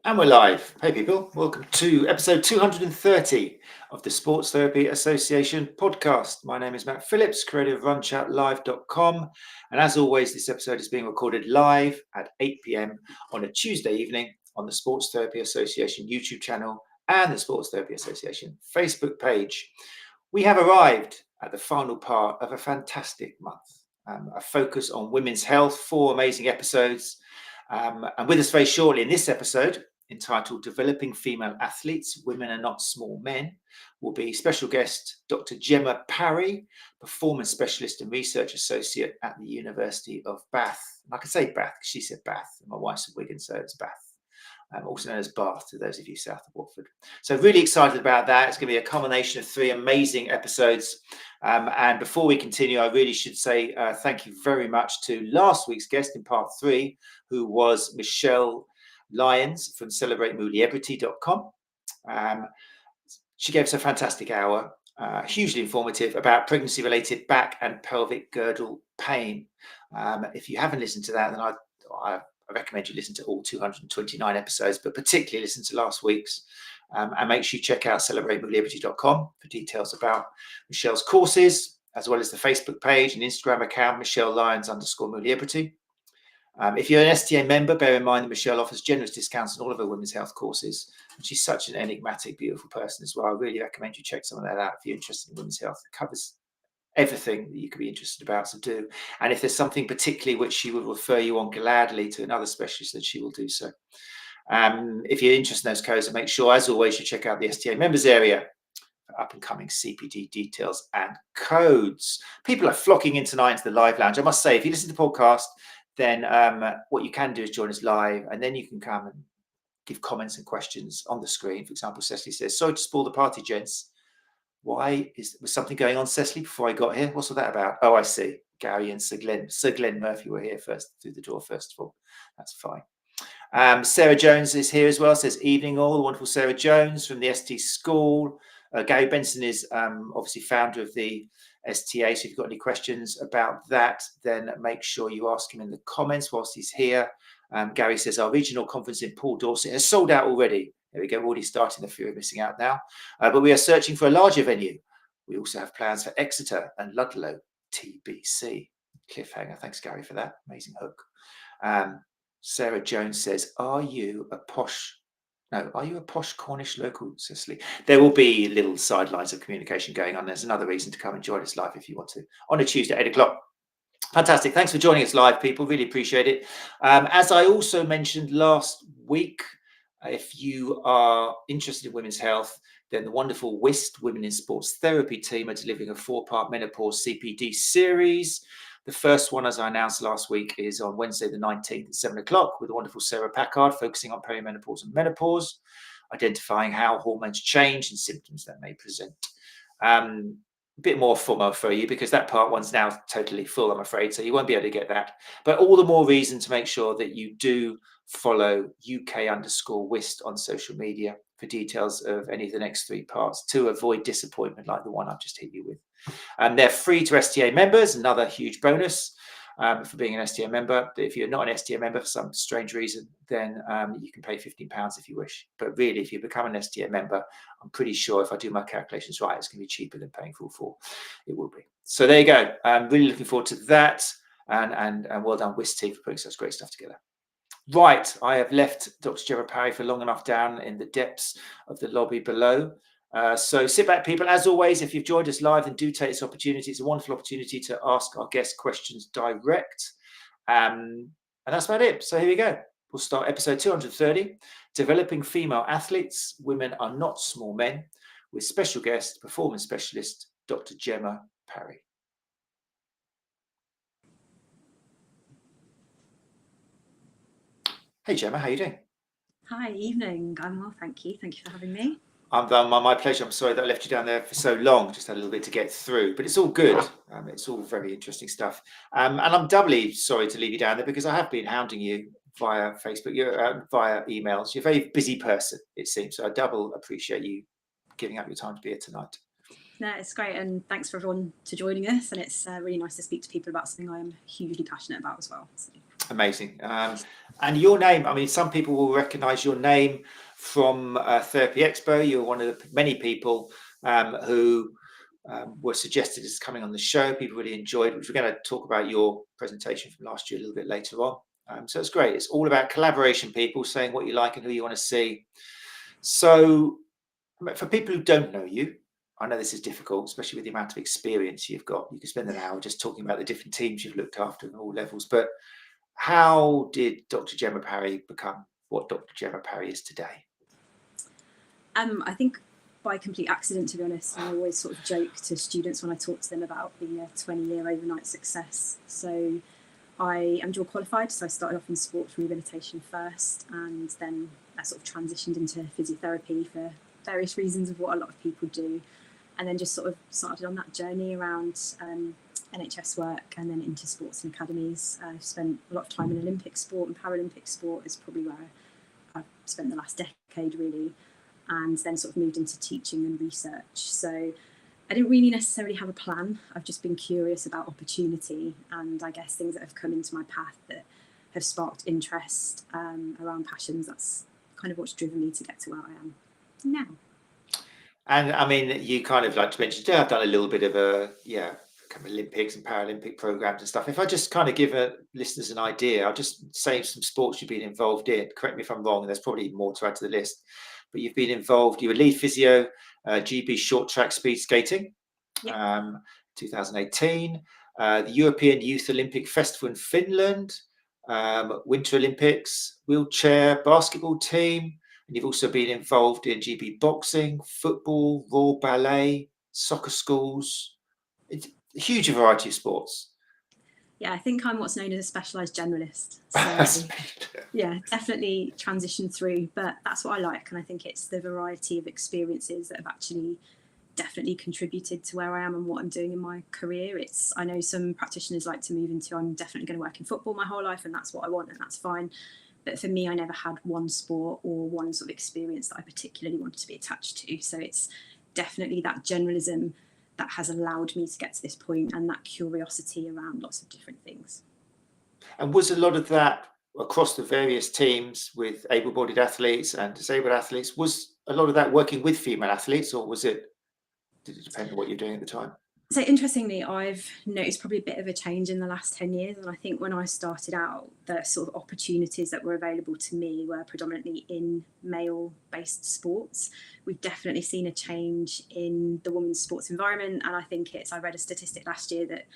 And we're live. Hey people, welcome to episode 230 of the Sports Therapy Association podcast. My name is Matt Phillips, creator of RunChatLive.com. And as always, this episode is being recorded live at 8 p.m. on a Tuesday evening on the Sports Therapy Association YouTube channel and the Sports Therapy Association Facebook page. We have arrived at the final part of a fantastic month, a focus on women's health, 4 amazing episodes. And with us very shortly in this episode, entitled Developing Female Athletes, Women Are Not Small Men, will be special guest Dr Gemma Parry, Performance Specialist and Research Associate at the University of Bath. And I can say Bath because she said Bath, and my wife's from Wigan, so it's Bath. Also known as Bath to those of you south of Watford. So really excited about that. It's going to be a combination of 3 amazing episodes. And before we continue, I really should say thank you very much to last week's guest in part 3, who was Michelle Lyons from celebratemovelyebity.com. She gave us a fantastic hour, hugely informative about pregnancy-related back and pelvic girdle pain. If you haven't listened to that, then I recommend you listen to all 229 episodes, but particularly listen to last week's. And make sure you check out celebratemovelyebity.com for details about Michelle's courses, as well as the Facebook page and Instagram account, Michelle Lyons_Movelyebity. If you're an STA member, bear in mind that Michelle offers generous discounts on all of her women's health courses. And she's such an enigmatic, beautiful person as well. I really recommend you check some of that out if you're interested in women's health. It covers everything that you could be interested about, so do. And if there's something particularly which she will refer you on gladly to another specialist, then she will do so. If you're interested in those codes, make sure, as always, you check out the STA members area for up and coming CPD details and codes. People are flocking in tonight into the live lounge. I must say, if you listen to the podcast, then what you can do is join us live, and then you can come and give comments and questions on the screen. For example, Cecily says, sorry to spoil the party, gents. Was something going on, Cecily, before I got here? What's all that about? Oh, I see. Gary and Sir Glenn Murphy were here first, through the door first of all. That's fine. Sarah Jones is here as well, says evening all. The wonderful Sarah Jones from the ST School. Gary Benson is obviously founder of the STA, so if you've got any questions about that, then make sure you ask him in the comments whilst he's here. Gary says our regional conference in Paul Dorset has sold out already. There we go, we're already starting the fear of missing out now. But we are searching for a larger venue. We also have plans for Exeter and Ludlow, TBC. Cliffhanger. Thanks, Gary, for that. Amazing hook. Sarah Jones says, are you a posh Cornish local, Cicely? There will be little sidelines of communication going on. There's another reason to come and join us live if you want to on a Tuesday at 8 o'clock. Fantastic. Thanks for joining us live, people. Really appreciate it. As I also mentioned last week, if you are interested in women's health, then the wonderful WIST, Women in Sports Therapy team, are delivering a 4-part menopause CPD series. The first one, as I announced last week, is on Wednesday the 19th at 7 o'clock with the wonderful Sarah Packard, focusing on perimenopause and menopause, identifying how hormones change and symptoms that may present. A bit more FOMO for you because that part one's now totally full, I'm afraid, so you won't be able to get that. But all the more reason to make sure that you do follow UK_WIST on social media for details of any of the next 3 parts to avoid disappointment like the one I've just hit you with. And they're free to STA members, another huge bonus for being an STA member. If you're not an STA member for some strange reason, then you can pay £15 if you wish. But really, if you become an STA member, I'm pretty sure if I do my calculations right, it's going to be cheaper than paying full for. It will be. So there you go. I'm really looking forward to that. And well done, WIST team, for putting such great stuff together. Right, I have left Dr. Gemma Parry for long enough down in the depths of the lobby below. So sit back, people. As always, if you've joined us live, then do take this opportunity. It's a wonderful opportunity to ask our guest questions direct. And that's about it. So here we go. We'll start episode 230, Developing Female Athletes, Women Are Not Small Men, with special guest, performance specialist, Dr. Gemma Parry. Hey, Gemma, how are you doing? Hi, evening. I'm well, thank you. Thank you for having me. My pleasure. I'm sorry that I left you down there for so long. Just had a little bit to get through, but it's all good. It's all very interesting stuff. And I'm doubly sorry to leave you down there because I have been hounding you via Facebook, via emails. You're a very busy person, it seems. So I double appreciate you giving up your time to be here tonight. No, it's great. And thanks for everyone to joining us. And it's really nice to speak to people about something I am hugely passionate about as well. So. Amazing. And your name, I mean, some people will recognise your name from Therapy Expo. You're one of the many people who were suggested as coming on the show. People really enjoyed, which we're going to talk about your presentation from last year a little bit later on. So it's great. It's all about collaboration, people saying what you like and who you want to see. So for people who don't know you, I know this is difficult, especially with the amount of experience you've got. You could spend an hour just talking about the different teams you've looked after at all levels. But how did Dr. Gemma Parry become what Dr. Gemma Parry is today? I think by complete accident, to be honest. I always sort of joke to students when I talk to them about being a 20-year overnight success. So I am dual qualified, so I started off in sports rehabilitation first, and then I sort of transitioned into physiotherapy for various reasons of what a lot of people do, and then just sort of started on that journey around NHS work and then into sports and academies. I've spent a lot of time in Olympic sport and Paralympic sport is probably where I've spent the last decade really, and then sort of moved into teaching and research. So I didn't really necessarily have a plan. I've just been curious about opportunity and I guess things that have come into my path that have sparked interest around passions. That's kind of what's driven me to get to where I am now. And I mean, you kind of like to mention today, I've done a little bit of kind of Olympics and Paralympic programs and stuff. If I just kind of give listeners an idea, I'll just say some sports you've been involved in. Correct me if I'm wrong, and there's probably more to add to the list. But you've been involved, you were lead physio, GB short track speed skating, 2018, the European Youth Olympic Festival in Finland, Winter Olympics, wheelchair basketball team, and you've also been involved in GB boxing, football, Royal Ballet, soccer schools. It's a huge variety of sports. Yeah, I think I'm what's known as a specialised generalist. So, yeah, definitely transitioned through, but that's what I like. And I think it's the variety of experiences that have actually definitely contributed to where I am and what I'm doing in my career. I know some practitioners like to move into, I'm definitely going to work in football my whole life and that's what I want and that's fine. But for me, I never had one sport or one sort of experience that I particularly wanted to be attached to. So it's definitely that generalism that has allowed me to get to this point and that curiosity around lots of different things. And was a lot of that across the various teams with able-bodied athletes and disabled athletes, was a lot of that working with female athletes, or did it depend on what you're doing at the time? So interestingly, I've noticed probably a bit of a change in the last 10 years. And I think when I started out, the sort of opportunities that were available to me were predominantly in male-based sports. We've definitely seen a change in the women's sports environment. And I think I read a statistic last year that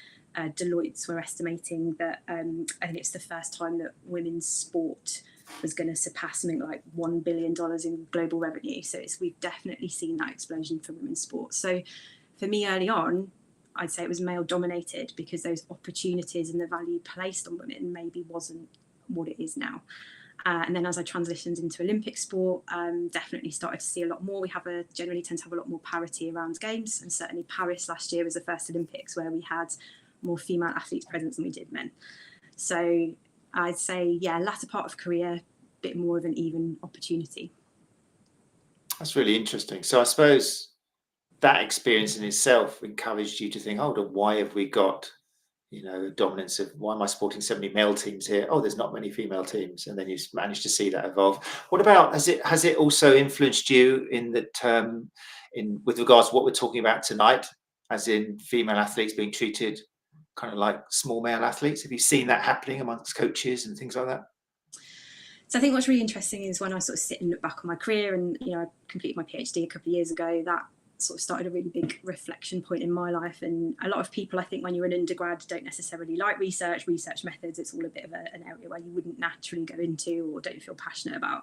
Deloitte were estimating that I think it's the first time that women's sport was going to surpass something like $1 billion in global revenue. So we've definitely seen that explosion for women's sports. So for me early on, I'd say it was male dominated because those opportunities and the value placed on women maybe wasn't what it is now. And then as I transitioned into Olympic sport, definitely started to see a lot more. We generally tend to have a lot more parity around games, and certainly Paris last year was the first Olympics where we had more female athletes present than we did men. So I'd say, latter part of career, a bit more of an even opportunity. That's really interesting. So I suppose that experience in itself encouraged you to think, hold on, why have we got, a dominance of, why am I supporting so many male teams here? Oh, there's not many female teams. And then you managed to see that evolve. What about, has it also influenced you with regards to what we're talking about tonight, as in female athletes being treated kind of like small male athletes? Have you seen that happening amongst coaches and things like that? So I think what's really interesting is when I sort of sit and look back on my career, and I completed my PhD a couple of years ago, that sort of started a really big reflection point in my life. And a lot of people, I think, when you're an undergrad, don't necessarily like research methods. It's all a bit of an area where you wouldn't naturally go into or don't feel passionate about.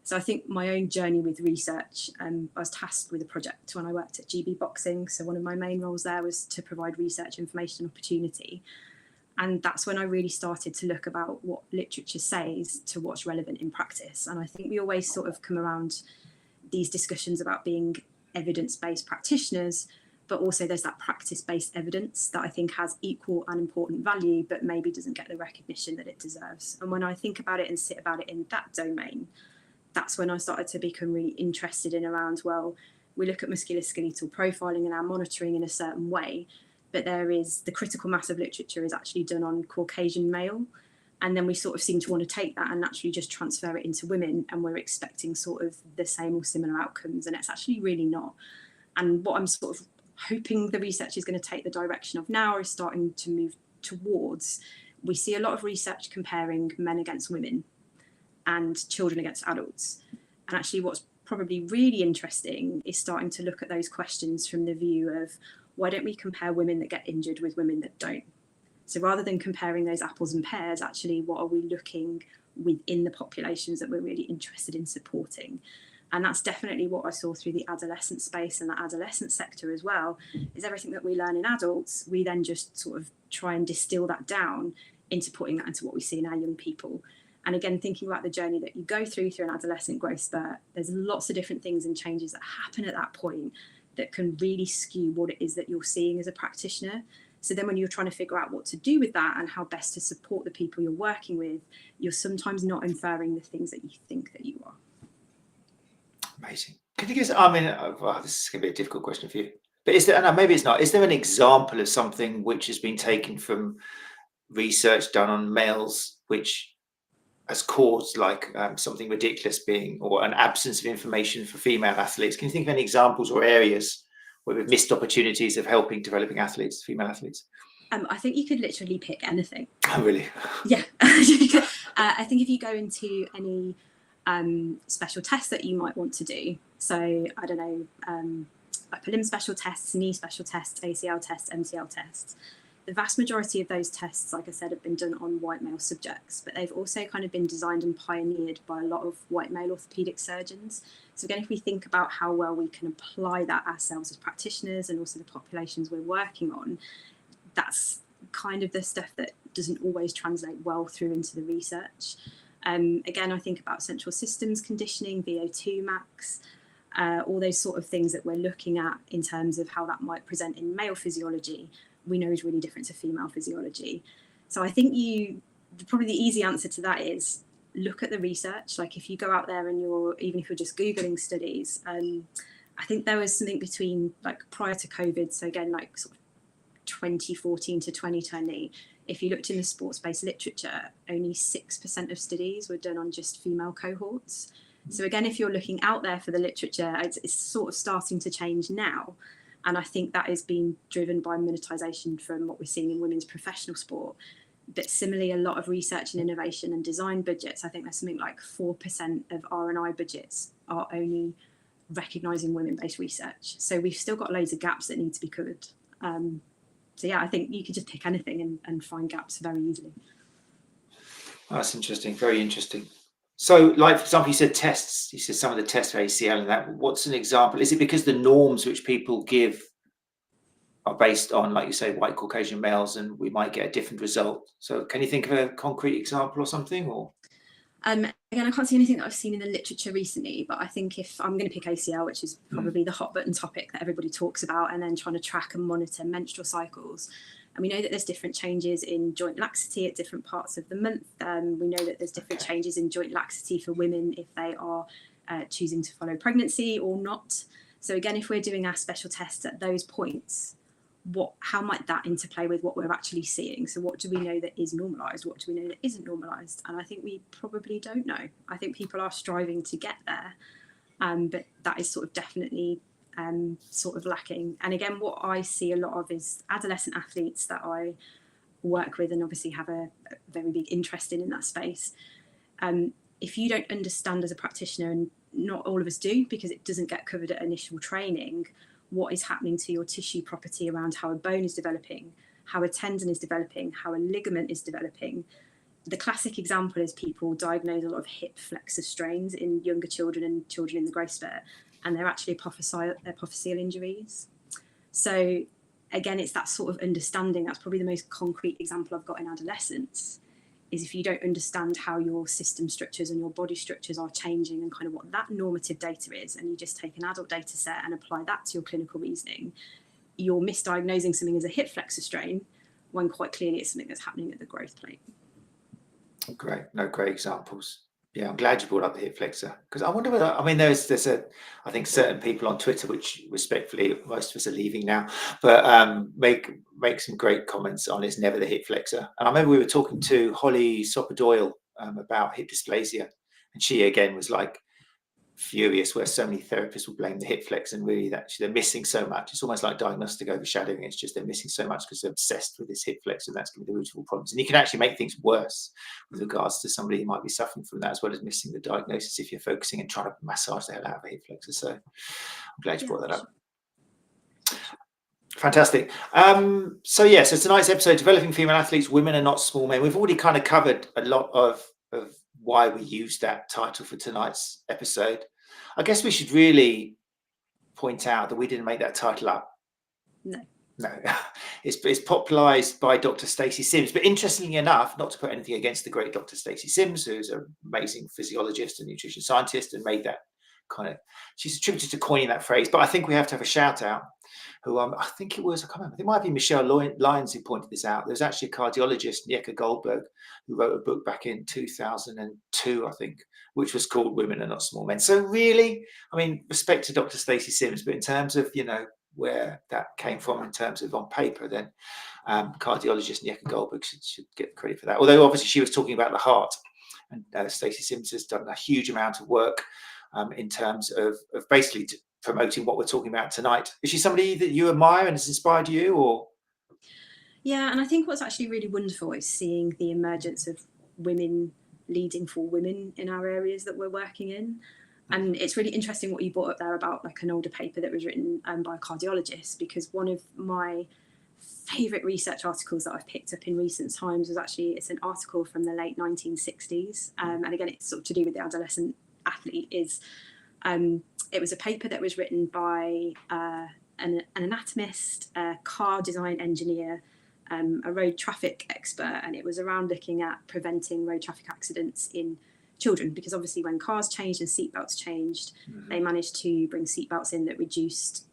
So I think my own journey with research, I was tasked with a project when I worked at GB Boxing. So one of my main roles there was to provide research information and opportunity. And that's when I really started to look about what literature says to what's relevant in practice. And I think we always sort of come around these discussions about being evidence-based practitioners, but also there's that practice-based evidence that I think has equal and important value, but maybe doesn't get the recognition that it deserves. And when I think about it and sit about it in that domain, that's when I started to become really interested in around, well, we look at musculoskeletal profiling and our monitoring in a certain way, but there is the critical mass of literature is actually done on Caucasian male. And then we sort of seem to want to take that and naturally just transfer it into women, and we're expecting sort of the same or similar outcomes, and it's actually really not. And what I'm sort of hoping the research is going to take the direction of now is starting to move towards, we see a lot of research comparing men against women and children against adults. And actually what's probably really interesting is starting to look at those questions from the view of, why don't we compare women that get injured with women that don't? So rather than comparing those apples and pears, actually, what are we looking within the populations that we're really interested in supporting? And that's definitely what I saw through the adolescent space and the adolescent sector as well, is everything that we learn in adults, we then just sort of try and distill that down into putting that into what we see in our young people. And again, thinking about the journey that you go through an adolescent growth spurt, there's lots of different things and changes that happen at that point that can really skew what it is that you're seeing as a practitioner. So then when you're trying to figure out what to do with that and how best to support the people you're working with, you're sometimes not inferring the things that you think that you are. Amazing. Can you give us, I mean, well, this is going to be a difficult question for you, but is there, no, maybe it's not, is there an example of something which has been taken from research done on males, which has caused like something ridiculous being, or an absence of information for female athletes? Can you think of any examples or areas where we've missed opportunities of helping developing athletes, female athletes? I think you could literally pick anything. Oh, really? Yeah. I think if you go into any special tests that you might want to do, so I don't know, upper limb special tests, knee special tests, ACL tests, MCL tests, the vast majority of those tests, like I said, have been done on white male subjects, but they've also kind of been designed and pioneered by a lot of white male orthopedic surgeons. So again, if we think about how well we can apply that ourselves as practitioners and also the populations we're working on, that's kind of the stuff that doesn't always translate well through into the research. Again, I think about central systems conditioning, VO2 max, all those sort of things that we're looking at in terms of how that might present in male physiology, we know is really different to female physiology. So I think probably the easy answer to that is look at the research. Like if you go out there and even if you're just Googling studies, I think there was something between like prior to COVID, so again, like sort of 2014 to 2020, if you looked in the sports-based literature, only 6% of studies were done on just female cohorts. So again, if you're looking out there for the literature, it's sort of starting to change now. And I think that is being driven by monetisation from what we're seeing in women's professional sport. But similarly, a lot of research and innovation and design budgets, I think there's something like 4% of R&I budgets are only recognising women-based research. So we've still got loads of gaps that need to be covered. So yeah, I think you could just pick anything and find gaps very easily. That's interesting, very interesting. So like, for example, you said tests, you said some of the tests for ACL and that, what's an example? Is it because the norms which people give are based on, like you say, white Caucasian males, and we might get a different result? So can you think of a concrete example or something? Or again, I can't see anything that I've seen in the literature recently, but I think if I'm going to pick ACL, which is probably the hot button topic that everybody talks about, and then trying to track and monitor menstrual cycles. And we know that there's different changes in joint laxity at different parts of the month. We know that there's different changes in joint laxity for women if they are choosing to follow pregnancy or not. So again, if we're doing our special tests at those points, how might that interplay with what we're actually seeing? So what do we know that is normalised? What do we know that isn't normalised? And I think we probably don't know. I think people are striving to get there, but that is sort of definitely sort of lacking. And again, what I see a lot of is adolescent athletes that I work with and obviously have a very big interest in that space. If you don't understand as a practitioner, and not all of us do because it doesn't get covered at initial training, what is happening to your tissue property around how a bone is developing, how a tendon is developing, how a ligament is developing. The classic example is people diagnose a lot of hip flexor strains in younger children and children in the growth spurt, and they're actually apophyseal injuries. So again, it's that sort of understanding. That's probably the most concrete example I've got in adolescence, is if you don't understand how your system structures and your body structures are changing and kind of what that normative data is, and you just take an adult data set and apply that to your clinical reasoning, you're misdiagnosing something as a hip flexor strain when quite clearly it's something that's happening at the growth plate. Great, no, great examples. Yeah, I'm glad you brought up the hip flexor, because I wonder whether, I mean, I think certain people on Twitter, which respectfully most of us are leaving now, but make some great comments on it's never the hip flexor. And I remember we were talking to Holly Soper-Doyle about hip dysplasia, and she again was like furious where so many therapists will blame the hip flex, and really that they're missing so much. It's almost like diagnostic overshadowing. It's just they're missing so much because they're obsessed with this hip flex, and that's going to be the root of all problems. And you can actually make things worse with regards to somebody who might be suffering from that, as well as missing the diagnosis if you're focusing and trying to massage the hell out of a hip flexor. So I'm glad you brought that up. Fantastic. So tonight's episode, developing female athletes, women are not small men. We've already kind of covered a lot of why we used that title for tonight's episode. I guess we should really point out that we didn't make that title up. No. It's popularized by Dr. Stacey Sims. But interestingly enough, not to put anything against the great Dr. Stacey Sims, who's an amazing physiologist and nutrition scientist and made that she's attributed to coining that phrase. But I think we have to have a shout out who I think it was, I can't remember, it might be Michelle Lyons who pointed this out. There's actually a cardiologist, 𝐸𝐸𝐸 Goldberg, who wrote a book back in 2002, I think, which was called Women Are Not Small Men. So really, I mean, respect to Dr. Stacey Sims, but in terms of, where that came from in terms of on paper, then cardiologist 𝐸𝐸𝐸 Goldberg should get credit for that. Although obviously she was talking about the heart, and Stacey Sims has done a huge amount of work in terms of basically promoting what we're talking about tonight. Is she somebody that you admire and has inspired you, or? Yeah, and I think what's actually really wonderful is seeing the emergence of women leading for women in our areas that we're working in. And it's really interesting what you brought up there about like an older paper that was written by a cardiologist, because one of my favourite research articles that I've picked up in recent times was actually, it's an article from the late 1960s. And again, it's sort of to do with the adolescent athlete. It was a paper that was written by an anatomist, a car design engineer, a road traffic expert, and it was around looking at preventing road traffic accidents in children, because obviously when cars changed and seatbelts changed, they managed to bring seatbelts in that reduced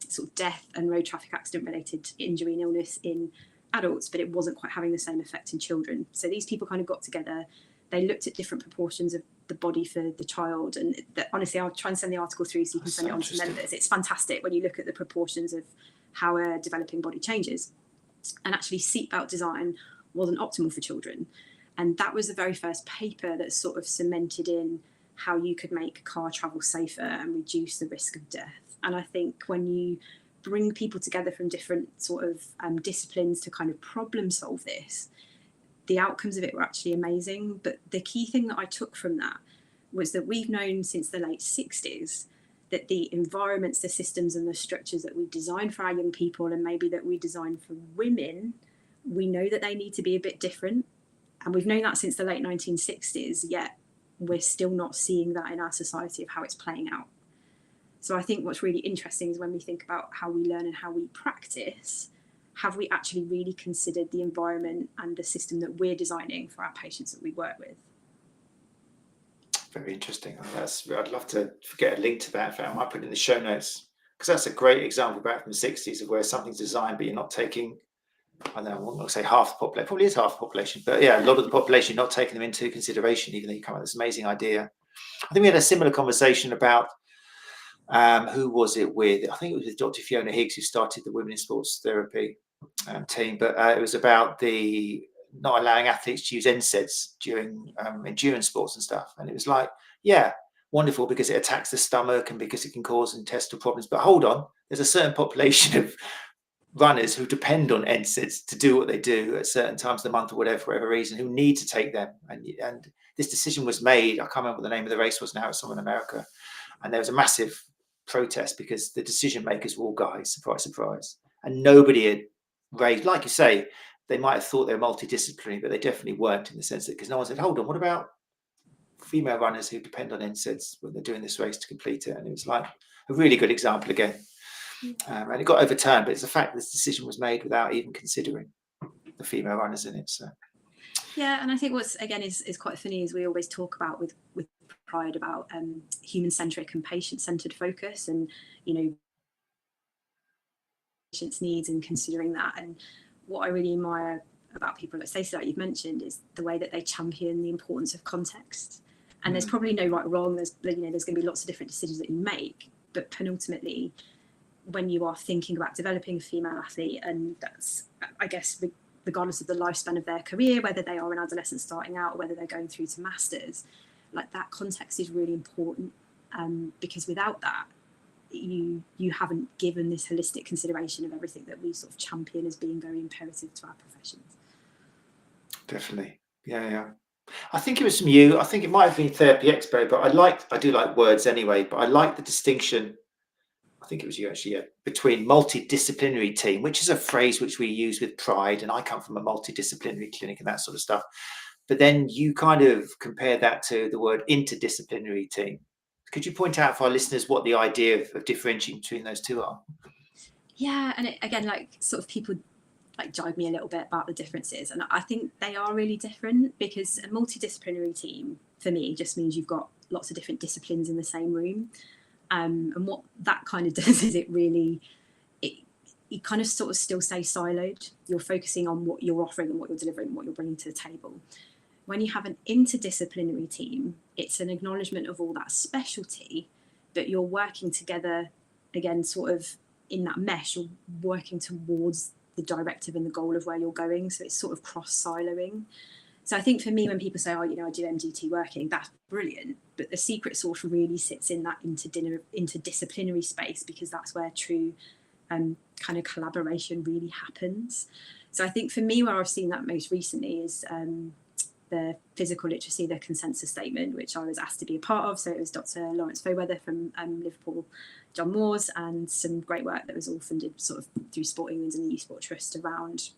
sort of death and road traffic accident related injury and illness in adults, but it wasn't quite having the same effect in children. So these people kind of got together, they looked at different proportions of the body for the child, and honestly, I'll try and send the article through so you can send it on to members. It's fantastic when you look at the proportions of how a developing body changes. And actually seatbelt design wasn't optimal for children. And that was the very first paper that sort of cemented in how you could make car travel safer and reduce the risk of death. And I think when you bring people together from different sort of disciplines to kind of problem solve this, the outcomes of it were actually amazing. But the key thing that I took from that was that we've known since the late 60s that the environments, the systems and the structures that we design for our young people, and maybe that we design for women, we know that they need to be a bit different. And we've known that since the late 1960s, yet we're still not seeing that in our society of how it's playing out. So I think what's really interesting is when we think about how we learn and how we practice, have we actually really considered the environment and the system that we're designing for our patients that we work with? Very interesting. I'd love to get a link to that. I might put it in the show notes, because that's a great example back from the 60s of where something's designed, but you're not taking, I don't know, I won't say half the population, probably is half the population, but yeah, a lot of the population, not taking them into consideration, even though you come up with this amazing idea. I think we had a similar conversation about, who was it with? I think it was with Dr. Fiona Higgs, who started the Women in Sports Therapy team, but it was about the not allowing athletes to use NSAIDs during endurance sports and stuff. And it was like, yeah, wonderful, because it attacks the stomach and because it can cause intestinal problems. But hold on, there's a certain population of runners who depend on NSAIDs to do what they do at certain times of the month or whatever, for whatever reason, who need to take them. And this decision was made. I can't remember what the name of the race was now. It's somewhere in America. And there was a massive protest because the decision makers were all guys, surprise, surprise. And nobody had raised, like you say, they might have thought they were multidisciplinary, but they definitely weren't, in the sense that, because no one said, hold on, what about female runners who depend on NSAIDs when they're doing this race to complete it? And it was like a really good example again. And it got overturned, but it's the fact that this decision was made without even considering the female runners in it. So yeah, and I think what's again is quite funny is we always talk about with pride about human-centric and patient-centered focus, and patients' needs and considering that. And what I really admire about people like Stacey, that you've mentioned, is the way that they champion the importance of context. And there's probably no right or wrong. There's going to be lots of different decisions that you make, but penultimately, when you are thinking about developing a female athlete, and that's, I guess, regardless of the lifespan of their career, whether they are an adolescent starting out or whether they're going through to masters, like that context is really important, because without that, you haven't given this holistic consideration of everything that we sort of champion as being very imperative to our professions. Definitely. Yeah. I think it was from you. I think it might have been Therapy Expo, but I do like words anyway, but I like the distinction, I think it was you actually, between multidisciplinary team, which is a phrase which we use with pride, and I come from a multidisciplinary clinic and that sort of stuff. But then you kind of compare that to the word interdisciplinary team. Could you point out for our listeners what the idea of differentiating between those two are? Yeah, and again, like sort of people like jibe me a little bit about the differences, and I think they are really different, because a multidisciplinary team for me just means you've got lots of different disciplines in the same room. And what that kind of does is you kind of sort of still stay siloed. You're focusing on what you're offering and what you're delivering and what you're bringing to the table. When you have an interdisciplinary team, it's an acknowledgement of all that specialty, but you're working together, again, sort of in that mesh. You're working towards the directive and the goal of where you're going. So it's sort of cross-siloing. So I think for me, when people say, oh, I do MDT working, that's brilliant. But the secret sauce really sits in that interdisciplinary space, because that's where true kind of collaboration really happens. So I think for me, where I've seen that most recently is the physical literacy, the consensus statement, which I was asked to be a part of. So it was Dr Lawrence Fairweather from Liverpool, John Moores, and some great work that was all funded sort of through Sport England and the Youth Sport Trust around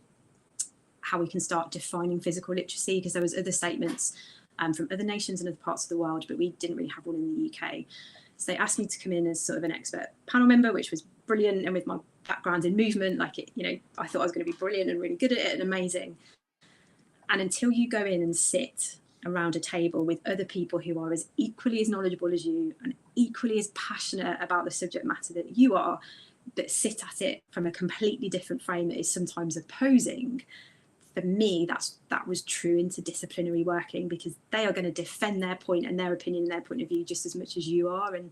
how we can start defining physical literacy, because there was other statements from other nations and other parts of the world, but we didn't really have one in the UK. So they asked me to come in as sort of an expert panel member, which was brilliant. And with my background in movement, I thought I was going to be brilliant and really good at it and amazing. And until you go in and sit around a table with other people who are as equally as knowledgeable as you and equally as passionate about the subject matter that you are, but sit at it from a completely different frame that is sometimes opposing, for me, that was true interdisciplinary working, because they are going to defend their point and their opinion and their point of view just as much as you are. And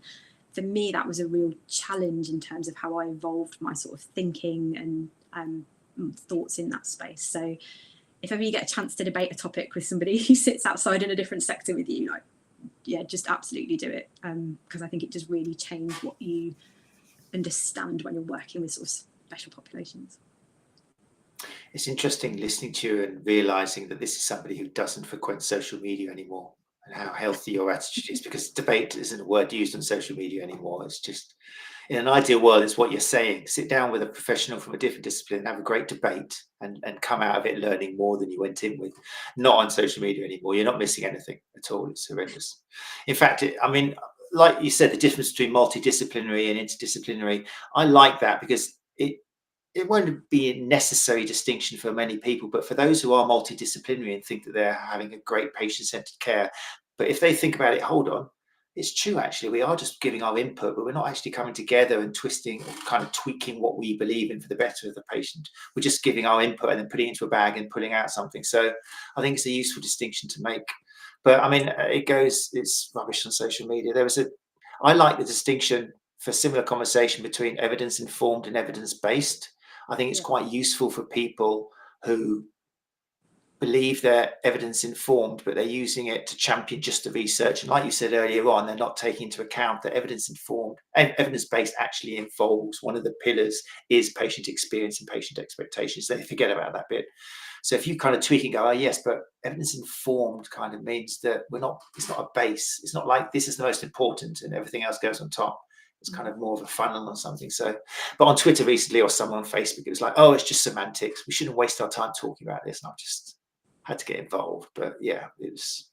for me, that was a real challenge in terms of how I evolved my sort of thinking and thoughts in that space. So if ever you get a chance to debate a topic with somebody who sits outside in a different sector with you, just absolutely do it, because I think it does really change what you understand when you're working with sort of special populations. It's interesting listening to you and realizing that this is somebody who doesn't frequent social media anymore, and how healthy your attitude is, because debate isn't a word used on social media anymore. It's just, in an ideal world, it's what you're saying. Sit down with a professional from a different discipline, have a great debate, and come out of it learning more than you went in with. Not on social media anymore. You're not missing anything at all. It's horrendous. In fact, like you said, the difference between multidisciplinary and interdisciplinary, I like that, because it won't be a necessary distinction for many people, but for those who are multidisciplinary and think that they're having a great patient-centered care, but if they think about it, hold on, it's true, actually, we are just giving our input, but we're not actually coming together and twisting, kind of tweaking what we believe in for the better of the patient. We're just giving our input and then putting it into a bag and pulling out something. So I think it's a useful distinction to make. But I mean, it's rubbish on social media. I like the distinction for similar conversation between evidence-informed and evidence-based. I think it's quite useful for people who believe they're evidence-informed, but they're using it to champion just the research. And like you said earlier on, they're not taking into account that evidence-informed and evidence-based actually involves, one of the pillars is patient experience and patient expectations. They forget about that bit. So if you kind of tweak and go, oh yes, but evidence-informed kind of means that it's not a base. It's not like this is the most important and everything else goes on top. It's kind of more of a funnel or something. So, but on Twitter recently, or someone on Facebook, it was like, oh, it's just semantics. We shouldn't waste our time talking about this. And I've just had to get involved. But yeah, it's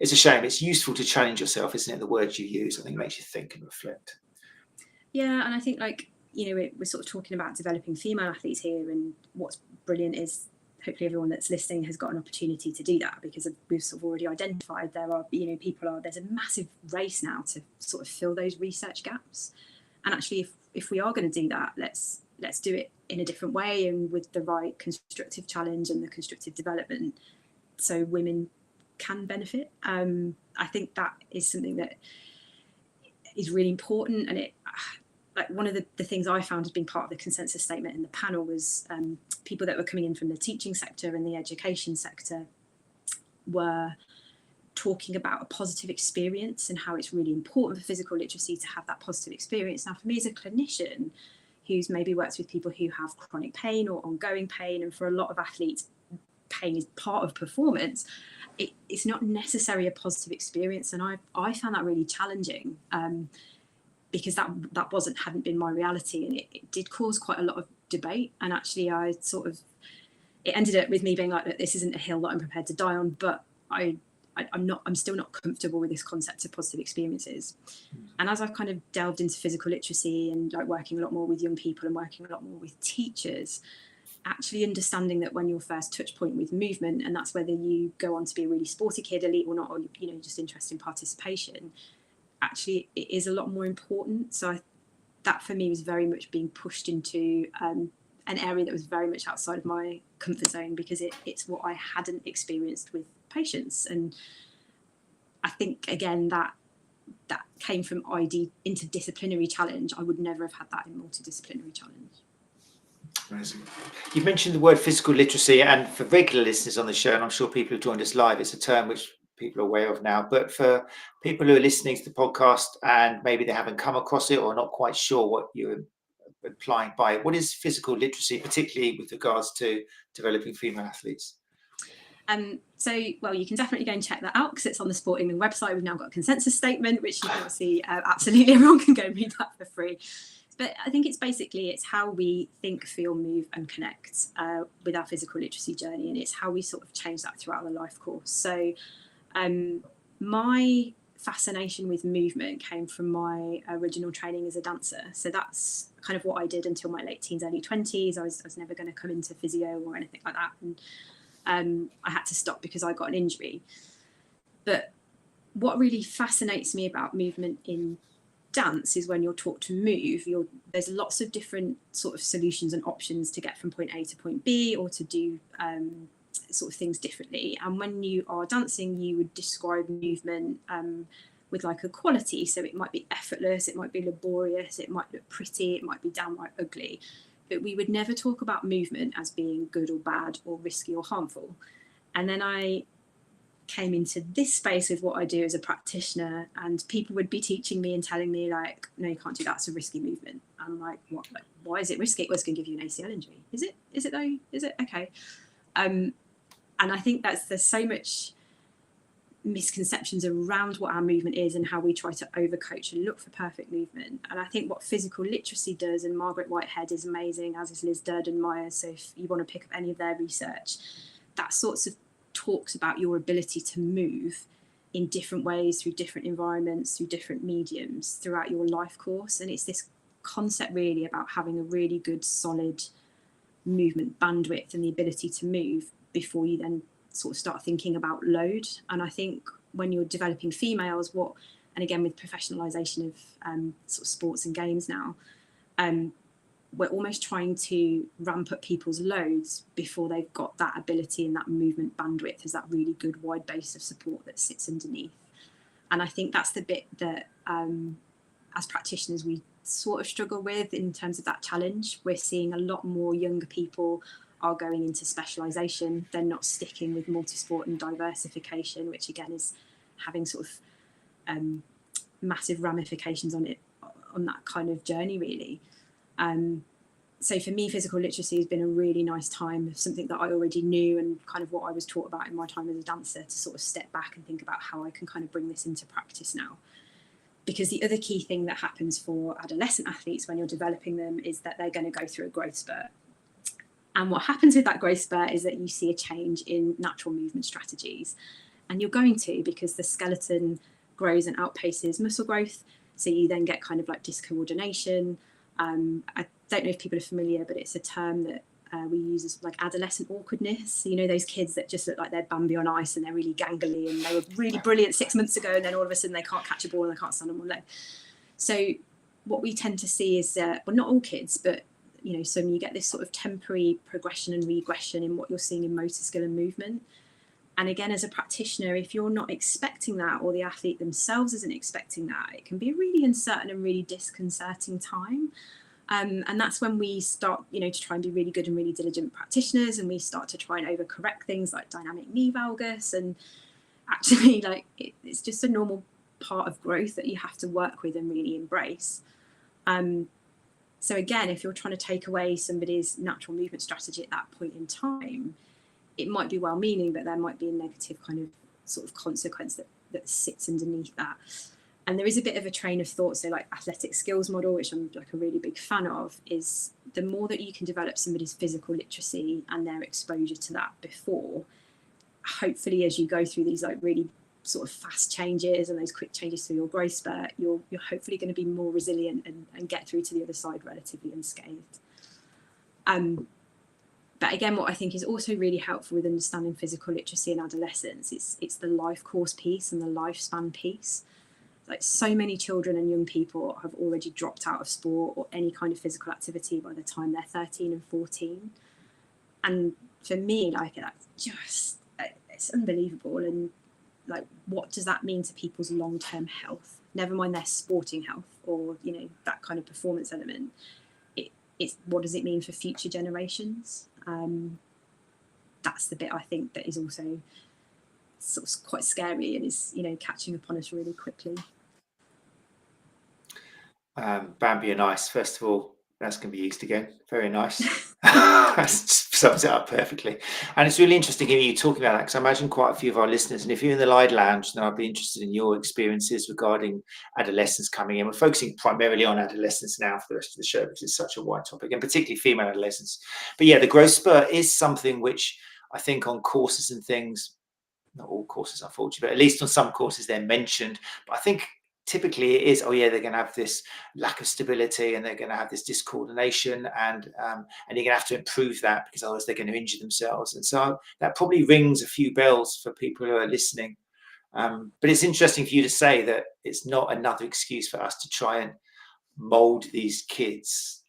a shame. It's useful to challenge yourself, isn't it? The words you use, I think, makes you think and reflect. Yeah, and I think, we're sort of talking about developing female athletes here, and what's brilliant is hopefully everyone that's listening has got an opportunity to do that, because we've sort of already identified there's a massive race now to sort of fill those research gaps. And actually, if we are going to do that, let's do it in a different way and with the right constructive challenge and the constructive development, so women can benefit. I think that is something that is really important, and it like one of the things I found as being part of the consensus statement in the panel was people that were coming in from the teaching sector and the education sector were talking about a positive experience and how it's really important for physical literacy to have that positive experience. Now, for me as a clinician who's maybe works with people who have chronic pain or ongoing pain, and for a lot of athletes, pain is part of performance, it's not necessarily a positive experience. And I found that really challenging because that hadn't been my reality, and it did cause quite a lot of debate. And actually it ended up with me being like, look, this isn't a hill that I'm prepared to die on, but I'm still not comfortable with this concept of positive experiences. And as I've kind of delved into physical literacy and like working a lot more with young people and working a lot more with teachers, actually understanding that when your first touch point with movement, and that's whether you go on to be a really sporty kid, elite or not, or just interested in participation, actually it is a lot more important. So that for me was very much being pushed into an area that was very much outside of my comfort zone, because it's what I hadn't experienced with patients. And I think again that came from ID interdisciplinary challenge. I would never have had that in multidisciplinary challenge. Amazing. You've mentioned the word physical literacy, and for regular listeners on the show, and I'm sure people who joined us live, it's a term which people are aware of now, but for people who are listening to the podcast and maybe they haven't come across it or not quite sure what you're implying by it, what is physical literacy, particularly with regards to developing female athletes? So you can definitely go and check that out because it's on the Sport England website. We've now got a consensus statement, which you can obviously absolutely everyone can go and read that for free. But I think it's how we think, feel, move and connect with our physical literacy journey, and it's how we sort of change that throughout the life course. So my fascination with movement came from my original training as a dancer. So that's kind of what I did until my late teens, early 20s. I was never going to come into physio or anything like that. And I had to stop because I got an injury. But what really fascinates me about movement in dance is when you're taught to move, there's lots of different sort of solutions and options to get from point A to point B, or to do sort of things differently. And when you are dancing, you would describe movement with like a quality. So it might be effortless, it might be laborious, it might look pretty, it might be downright ugly. But we would never talk about movement as being good or bad or risky or harmful. And then I came into this space with what I do as a practitioner, and people would be teaching me and telling me like, no, you can't do that, it's a risky movement. I'm like, what? Like, why is it risky? Well, it's going to give you an ACL injury. Is it though? Is it? Okay. And I think there's so much misconceptions around what our movement is and how we try to overcoach and look for perfect movement. And I think what physical literacy does, and Margaret Whitehead is amazing, as is Liz Durden-Meyer, so if you want to pick up any of their research, that sorts of talks about your ability to move in different ways, through different environments, through different mediums throughout your life course. And it's this concept really about having a really good solid movement bandwidth and the ability to move before you then sort of start thinking about load. And I think when you're developing females, and again with professionalization of sort of sports and games now, we're almost trying to ramp up people's loads before they've got that ability and that movement bandwidth as that really good wide base of support that sits underneath. And I think that's the bit that as practitioners we sort of struggle with in terms of that challenge. We're seeing a lot more younger people are going into specialisation. They're not sticking with multisport and diversification, which again is having sort of massive ramifications on that kind of journey really. So for me, physical literacy has been a really nice time, something that I already knew and kind of what I was taught about in my time as a dancer, to sort of step back and think about how I can kind of bring this into practice now. Because the other key thing that happens for adolescent athletes when you're developing them is that they're going to go through a growth spurt. And what happens with that growth spurt is that you see a change in natural movement strategies. And you're going to, because the skeleton grows and outpaces muscle growth. So you then get kind of like discoordination. I don't know if people are familiar, but it's a term that we use as like adolescent awkwardness. So, you know, those kids that just look like they're Bambi on ice and they're really gangly and they were really brilliant 6 months ago, and then all of a sudden they can't catch a ball and they can't stand on one leg. So what we tend to see is, well, not all kids, but, you know, you get this sort of temporary progression and regression in what you're seeing in motor skill and movement. And again, as a practitioner, if you're not expecting that, or the athlete themselves isn't expecting that, it can be a really uncertain and really disconcerting time. And that's when we start, to try and be really good and really diligent practitioners, and we start to try and overcorrect things like dynamic knee valgus. And actually, it's just a normal part of growth that you have to work with and really embrace. So again, if you're trying to take away somebody's natural movement strategy at that point in time, it might be well-meaning, but there might be a negative kind of sort of consequence that sits underneath that. And there is a bit of a train of thought. So like athletic skills model, which I'm like a really big fan of, is the more that you can develop somebody's physical literacy and their exposure to that before, hopefully as you go through these like really sort of fast changes and those quick changes through your growth spurt, you're hopefully going to be more resilient and get through to the other side relatively unscathed. But again, what I think is also really helpful with understanding physical literacy in adolescence, it's the life course piece and the lifespan piece. Like so many children and young people have already dropped out of sport or any kind of physical activity by the time they're 13 and 14. And for me, like that's just, it's unbelievable. And like, what does that mean to people's long-term health? Never mind their sporting health or, that kind of performance element. It's what does it mean for future generations? That's the bit I think that is also sort of quite scary and is, catching upon us really quickly. Bambi and ice, first of all, that's going to be used again. Very nice. That sums it up perfectly. And it's really interesting hearing you talking about that, because I imagine quite a few of our listeners, and if you're in the Live Lounge, then I'd be interested in your experiences regarding adolescents coming in. We're focusing primarily on adolescents now for the rest of the show, because it's such a wide topic, and particularly female adolescents. But yeah, the growth spurt is something which I think on courses and things, not all courses, unfortunately, but at least on some courses they're mentioned. But I think typically it is, they're going to have this lack of stability and they're going to have this discoordination, and you're going to have to improve that, because otherwise they're going to injure themselves. And so that probably rings a few bells for people who are listening. But it's interesting for you to say that it's not another excuse for us to try and mold these kids.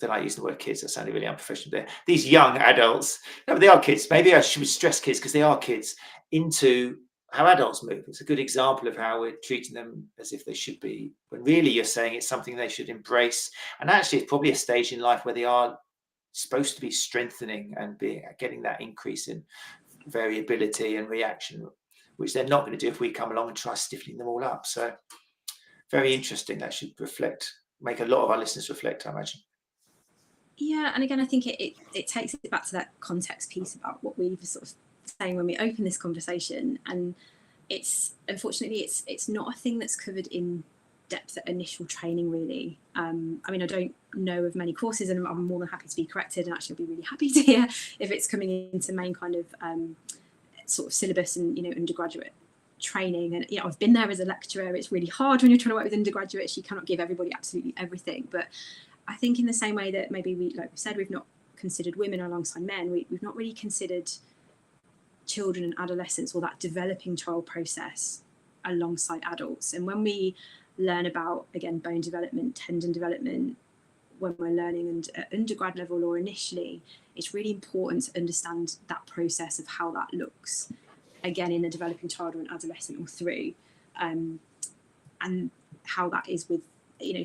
Then I use the word kids, that sounded really unprofessional there. These young adults, no, but they are kids. Maybe I should stress kids, because they are kids, into how adults move. It's a good example of how we're treating them as if they should be, when really you're saying it's something they should embrace. And actually, it's probably a stage in life where they are supposed to be strengthening and getting that increase in variability and reaction, which they're not going to do if we come along and try stiffening them all up. So very interesting. That should make a lot of our listeners reflect, I imagine. Yeah, and again, I think it takes it back to that context piece about what we were sort of saying when we opened this conversation. And it's unfortunately it's not a thing that's covered in depth at initial training, really. I mean, I don't know of many courses, and I'm more than happy to be corrected, and actually I'll be really happy to hear if it's coming into main kind of sort of syllabus and undergraduate training. And I've been there as a lecturer. It's really hard when you're trying to work with undergraduates. You cannot give everybody absolutely everything, but I think in the same way that maybe like we said, we've not considered women alongside men, we've not really considered children and adolescents, or that developing child process, alongside adults. And when we learn about, again, bone development, tendon development, when we're learning at undergrad level or initially, it's really important to understand that process of how that looks, again, in a developing child or an adolescent or through, and how that is with,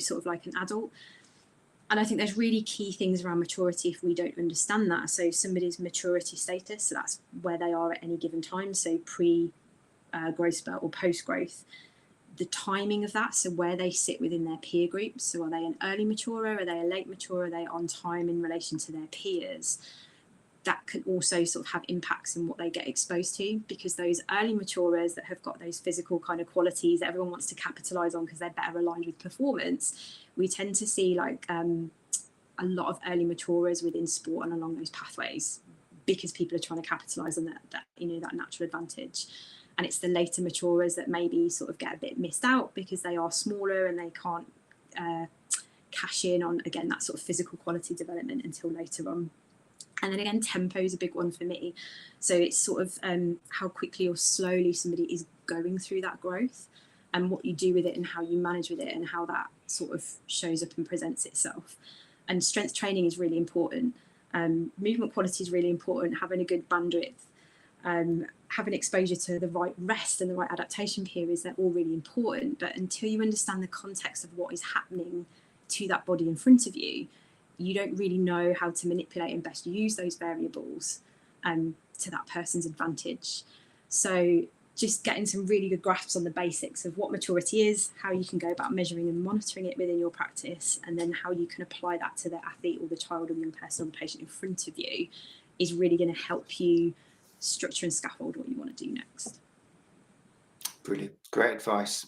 sort of like an adult. And I think there's really key things around maturity if we don't understand that. So somebody's maturity status, so that's where they are at any given time, so pre-growth spurt or post-growth. The timing of that, so where they sit within their peer groups. So are they an early maturer? Are they a late maturer? Are they on time in relation to their peers? That can also sort of have impacts on what they get exposed to, because those early maturers that have got those physical kind of qualities that everyone wants to capitalize on because they're better aligned with performance, we tend to see like a lot of early maturers within sport and along those pathways, because people are trying to capitalize on that that natural advantage. And it's the later maturers that maybe sort of get a bit missed out because they are smaller and they can't cash in on, again, that sort of physical quality development until later on. And then again, tempo is a big one for me. So it's sort of how quickly or slowly somebody is going through that growth, and what you do with it and how you manage with it and how that sort of shows up and presents itself. And strength training is really important. Movement quality is really important, having a good bandwidth. having exposure to the right rest and the right adaptation periods, they're all really important. But until you understand the context of what is happening to that body in front of you, you don't really know how to manipulate and best use those variables to that person's advantage. So just getting some really good grasps on the basics of what maturity is, how you can go about measuring and monitoring it within your practice, and then how you can apply that to the athlete or the child or the young person or the patient in front of you is really going to help you structure and scaffold what you want to do next. Brilliant, great advice.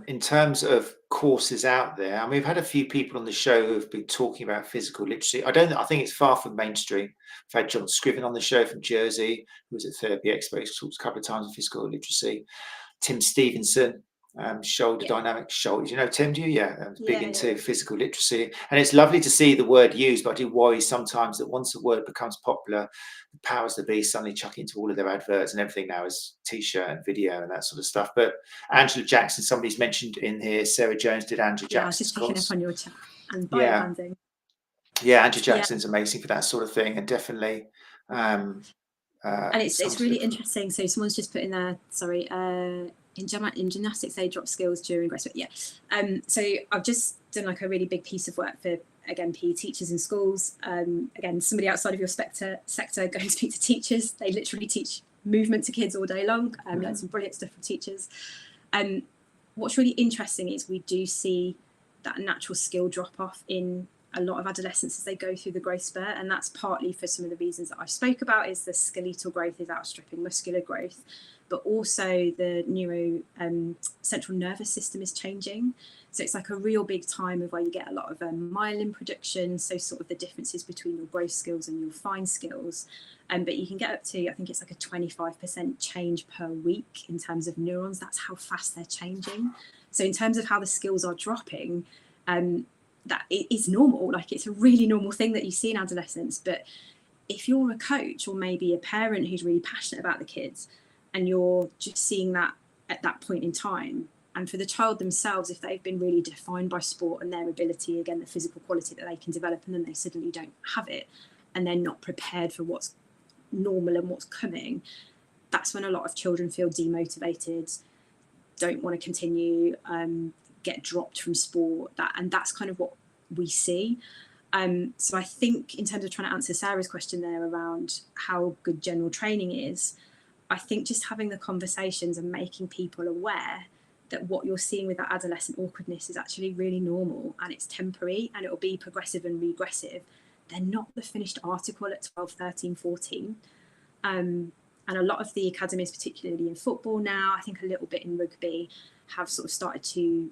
In terms of courses out there, and we've had a few people on the show who have been talking about physical literacy. I think it's far from mainstream. We've had John Scriven on the show from Jersey, who was at Therapy Expo, who talks a couple of times on physical literacy. Tim Stevenson, shoulder dynamics, shoulders. You know Tim, do you? Yeah, big into physical literacy. And it's lovely to see the word used, but I do worry sometimes that once a word becomes popular, the powers that be suddenly chuck into all of their adverts, and everything now is t-shirt and video and that sort of stuff. But Angela Jackson, somebody's mentioned in here, Sarah Jones did Angela Jackson's I was just picking course. up on your chat. And biobanding. Yeah, Angela Jackson's amazing for that sort of thing, and definitely and it's really interesting. So someone's just put in there, sorry, in gymnastics they drop skills during graduate. So I've just done like a really big piece of work for, again, PE teachers in schools. Again, somebody outside of your sector, go and speak to teachers. They literally teach movement to kids all day long. Learn some brilliant stuff from teachers. What's really interesting is we do see that natural skill drop off in a lot of adolescents as they go through the growth spurt, and that's partly for some of the reasons that I spoke about, is the skeletal growth is outstripping muscular growth, but also the central nervous system is changing. So it's like a real big time of where you get a lot of myelin production, so sort of the differences between your growth skills and your fine skills. But you can get up to, I think it's like a 25% change per week in terms of neurons. That's how fast they're changing. So in terms of how the skills are dropping, that it is normal. Like, it's a really normal thing that you see in adolescence. But if you're a coach or maybe a parent who's really passionate about the kids, and you're just seeing that at that point in time, and for the child themselves, if they've been really defined by sport and their ability, again, the physical quality that they can develop, and then they suddenly don't have it, and they're not prepared for what's normal and what's coming, that's when a lot of children feel demotivated, don't want to continue, get dropped from sport, and that's kind of what we see. So I think in terms of trying to answer Sarah's question there around how good general training is, I think just having the conversations and making people aware that what you're seeing with that adolescent awkwardness is actually really normal, and it's temporary, and it'll be progressive and regressive. They're not the finished article at 12, 13, 14. And a lot of the academies, particularly in football now, I think a little bit in rugby, have sort of started to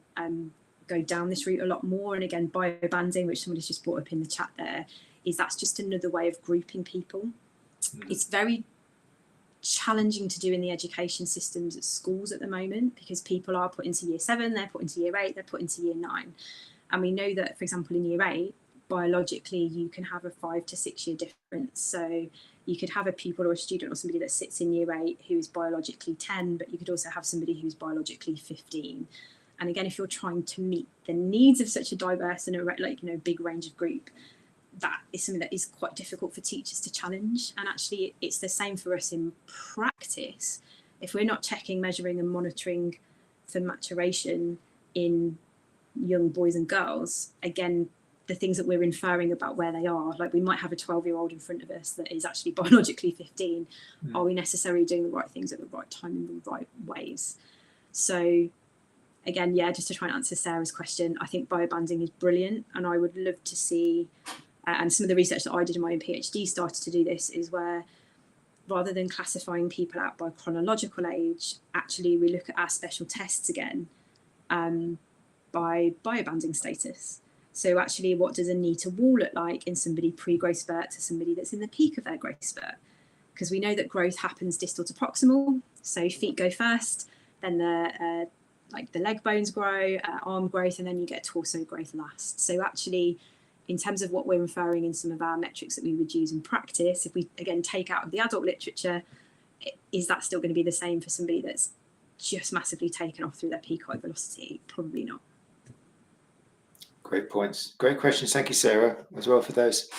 go down this route a lot more. And again, biobanding, which somebody's just brought up in the chat there, that's just another way of grouping people. It's very challenging to do in the education systems at schools at the moment, because people are put into year 7, they're put into year 8, they're put into year 9. And we know that, for example, in year 8, biologically, you can have a 5 to 6 year difference. So you could have a pupil or a student or somebody that sits in year 8 who is biologically 10, but you could also have somebody who's biologically 15. And again, if you're trying to meet the needs of such a diverse and big range of group, that is something that is quite difficult for teachers to challenge. And actually, it's the same for us in practice. If we're not checking, measuring and monitoring for maturation in young boys and girls, again, the things that we're inferring about where they are, like we might have a 12-year-old in front of us that is actually biologically 15. Are we necessarily doing the right things at the right time in the right ways? So again, just to try and answer Sarah's question, I think biobanding is brilliant, and I would love to see, and some of the research that I did in my own PhD started to do this, is where rather than classifying people out by chronological age, actually we look at our special tests again by biobanding status. So actually, what does a knee to wall look like in somebody pre-growth spurt to somebody that's in the peak of their growth spurt? Because we know that growth happens distal to proximal. So feet go first, then the leg bones grow, arm growth, and then you get torso growth last. So actually, in terms of what we're inferring in some of our metrics that we would use in practice, if we, again, take out of the adult literature, is that still going to be the same for somebody that's just massively taken off through their peak height velocity? Probably not. Great points. Great questions. Thank you, Sarah, as well for those.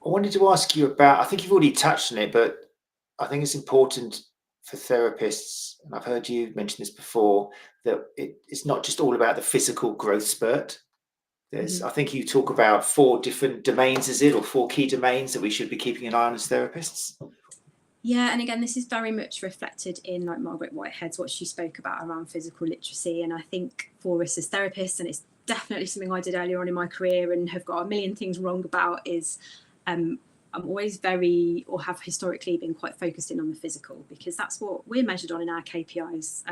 I wanted to ask you about, I think you've already touched on it, but I think it's important for therapists, and I've heard you mention this before, that it's not just all about the physical growth spurt. I think you talk about 4 different domains, is it, or 4 key domains that we should be keeping an eye on as therapists? Yeah, and again, this is very much reflected in like Margaret Whitehead's, what she spoke about around physical literacy. And I think for us as therapists, and it's definitely something I did earlier on in my career and have got a million things wrong about, is I'm always or have historically been quite focused in on the physical, because that's what we're measured on in our KPIs.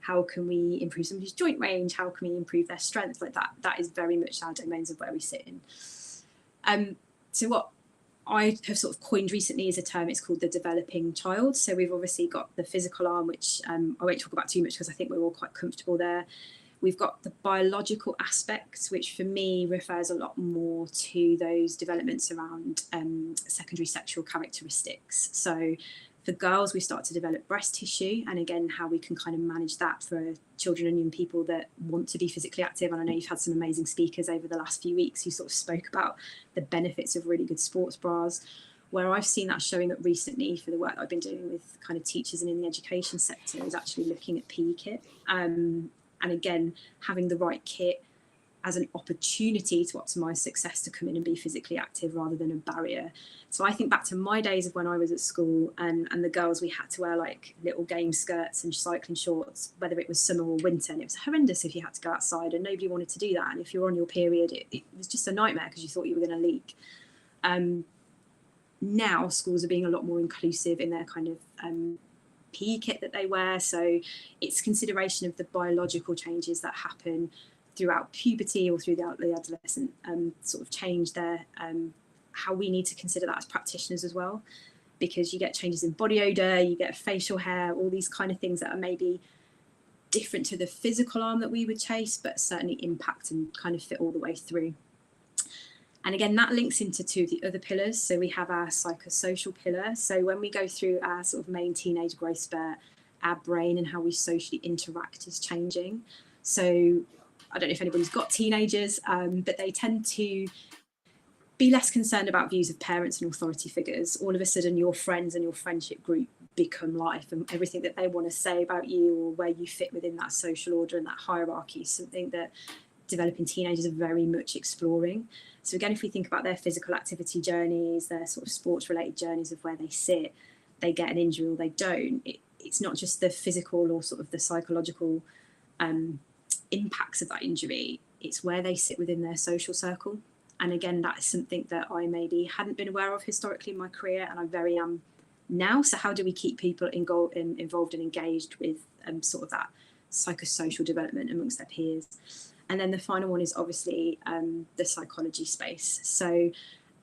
How can we improve somebody's joint range? How can we improve their strength? Like that is very much our domains of where we sit in. So what I have sort of coined recently is a term, it's called the developing child. So we've obviously got the physical arm, which I won't talk about too much because I think we're all quite comfortable there. We've got the biological aspects, which for me refers a lot more to those developments around secondary sexual characteristics. So for girls, we start to develop breast tissue, and again, how we can kind of manage that for children and young people that want to be physically active. And I know you've had some amazing speakers over the last few weeks who sort of spoke about the benefits of really good sports bras. Where I've seen that showing up recently for the work that I've been doing with kind of teachers and in the education sector is actually looking at PE kit. And again, having the right kit as an opportunity to optimize success to come in and be physically active rather than a barrier. So I think back to my days of when I was at school, and the girls, we had to wear like little game skirts and cycling shorts, whether it was summer or winter, and it was horrendous if you had to go outside, and nobody wanted to do that. And if you were on your period, it was just a nightmare because you thought you were going to leak. Now schools are being a lot more inclusive in their kind of PE kit that they wear. So it's consideration of the biological changes that happen throughout puberty or through the adolescent sort of change there, how we need to consider that as practitioners as well, because you get changes in body odor, you get facial hair, all these kind of things that are maybe different to the physical arm that we would chase, but certainly impact and kind of fit all the way through. And again, that links into 2 of the other pillars. So we have our psychosocial pillar. So when we go through our sort of main teenage growth spurt, our brain and how we socially interact is changing. So I don't know if anybody's got teenagers, but they tend to be less concerned about views of parents and authority figures. All of a sudden, your friends and your friendship group become life, and everything that they want to say about you or where you fit within that social order and that hierarchy is something that developing teenagers are very much exploring. So again, if we think about their physical activity journeys, their sort of sports related journeys of where they sit, they get an injury or they don't, it's not just the physical or sort of the psychological impacts of that injury, it's where they sit within their social circle. And again, that is something that I maybe hadn't been aware of historically in my career, and I very am now. So how do we keep people involved and engaged with sort of that psychosocial development amongst their peers? And then the final one is obviously the psychology space. So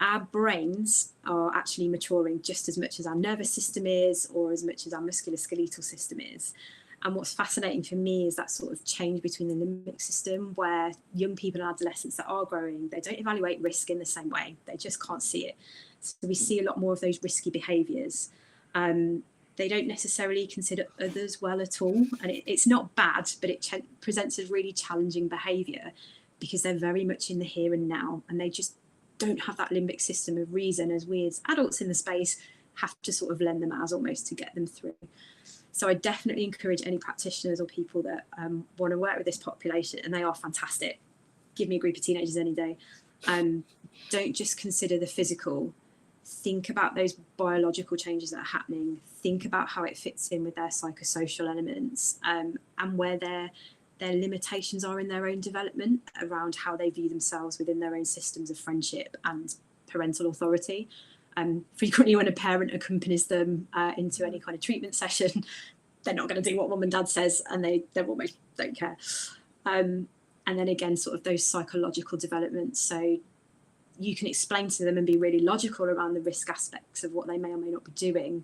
our brains are actually maturing just as much as our nervous system is, or as much as our musculoskeletal system is. And what's fascinating for me is that sort of change between the limbic system, where young people and adolescents that are growing, they don't evaluate risk in the same way. They just can't see it. So we see a lot more of those risky behaviours. They don't necessarily consider others well at all. And it's not bad, but it presents as really challenging behaviour because they're very much in the here and now, and they just don't have that limbic system of reason, as we as adults in the space have to sort of lend them as almost to get them through. So I definitely encourage any practitioners or people that want to work with this population, and they are fantastic. Give me a group of teenagers any day. Don't just consider the physical. Think about those biological changes that are happening. Think about how it fits in with their psychosocial elements, and where their limitations are in their own development around how they view themselves within their own systems of friendship and parental authority. Frequently when a parent accompanies them into any kind of treatment session, they're not going to do what mum and dad says, and they almost don't care. And then again, sort of those psychological developments. So you can explain to them and be really logical around the risk aspects of what they may or may not be doing.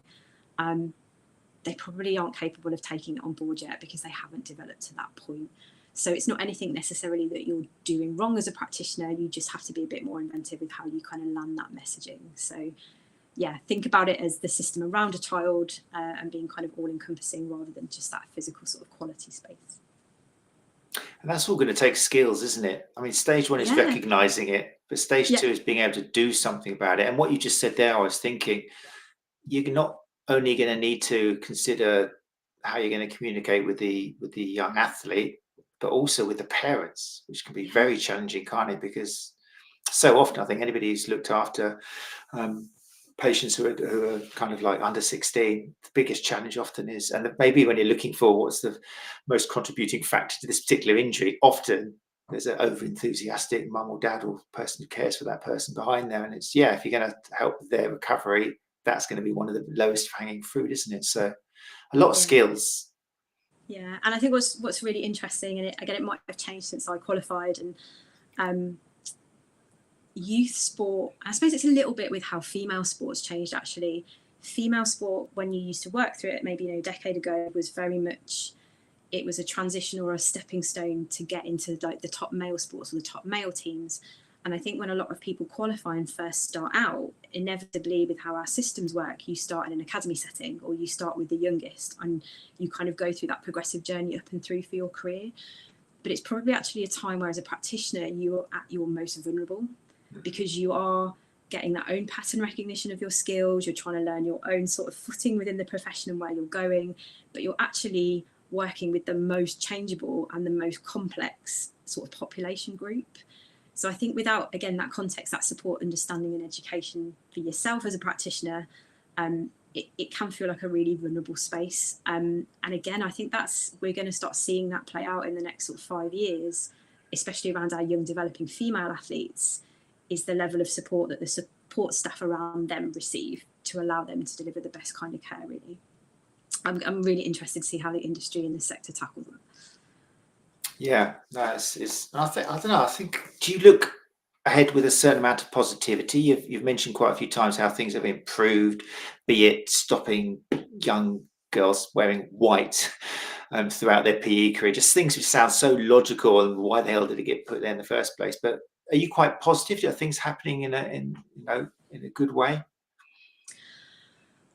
They probably aren't capable of taking it on board yet because they haven't developed to that point. So it's not anything necessarily that you're doing wrong as a practitioner. You just have to be a bit more inventive with how you kind of land that messaging. So yeah, think about it as the system around a child and being kind of all encompassing rather than just that physical sort of quality space. And that's all going to take skills, isn't it? I mean, stage 1 is recognizing it But stage 2 is being able to do something about it. And what you just said there, I was thinking, you're not only going to need to consider how you're going to communicate with the young athlete, but also with the parents, which can be very challenging, can't it? Because so often, I think anybody who's looked after patients who are kind of like under 16, the biggest challenge often is, and maybe when you're looking for what's the most contributing factor to this particular injury, often there's an over enthusiastic mum or dad or person who cares for that person behind there. And it's, if you're going to help their recovery, that's going to be one of the lowest hanging fruit, isn't it? So a lot of skills. Yeah, and I think what's really interesting, and it might have changed since I qualified, and youth sport, I suppose it's a little bit with how female sports changed actually. Female sport, when you used to work through it, maybe a decade ago, was very much, it was a transition or a stepping stone to get into like the top male sports or the top male teams. And I think when a lot of people qualify and first start out, inevitably with how our systems work, you start in an academy setting or you start with the youngest and you kind of go through that progressive journey up and through for your career. But it's probably actually a time where as a practitioner, you're at your most vulnerable because you are getting that own pattern recognition of your skills. You're trying to learn your own sort of footing within the profession and where you're going, but you're actually working with the most changeable and the most complex sort of population group. So I think without, again, that context, that support, understanding and education for yourself as a practitioner, it can feel like a really vulnerable space. And again, I think we're going to start seeing that play out in the next sort of 5 years, especially around our young developing female athletes, is the level of support that the support staff around them receive to allow them to deliver the best kind of care, really. I'm really interested to see how the industry in this sector tackles that. Yeah, I think, do you look ahead with a certain amount of positivity? You've mentioned quite a few times how things have improved, be it stopping young girls wearing white throughout their PE career, just things which sound so logical, and why the hell did it get put there in the first place? But are you quite positive? Are things happening in a good way?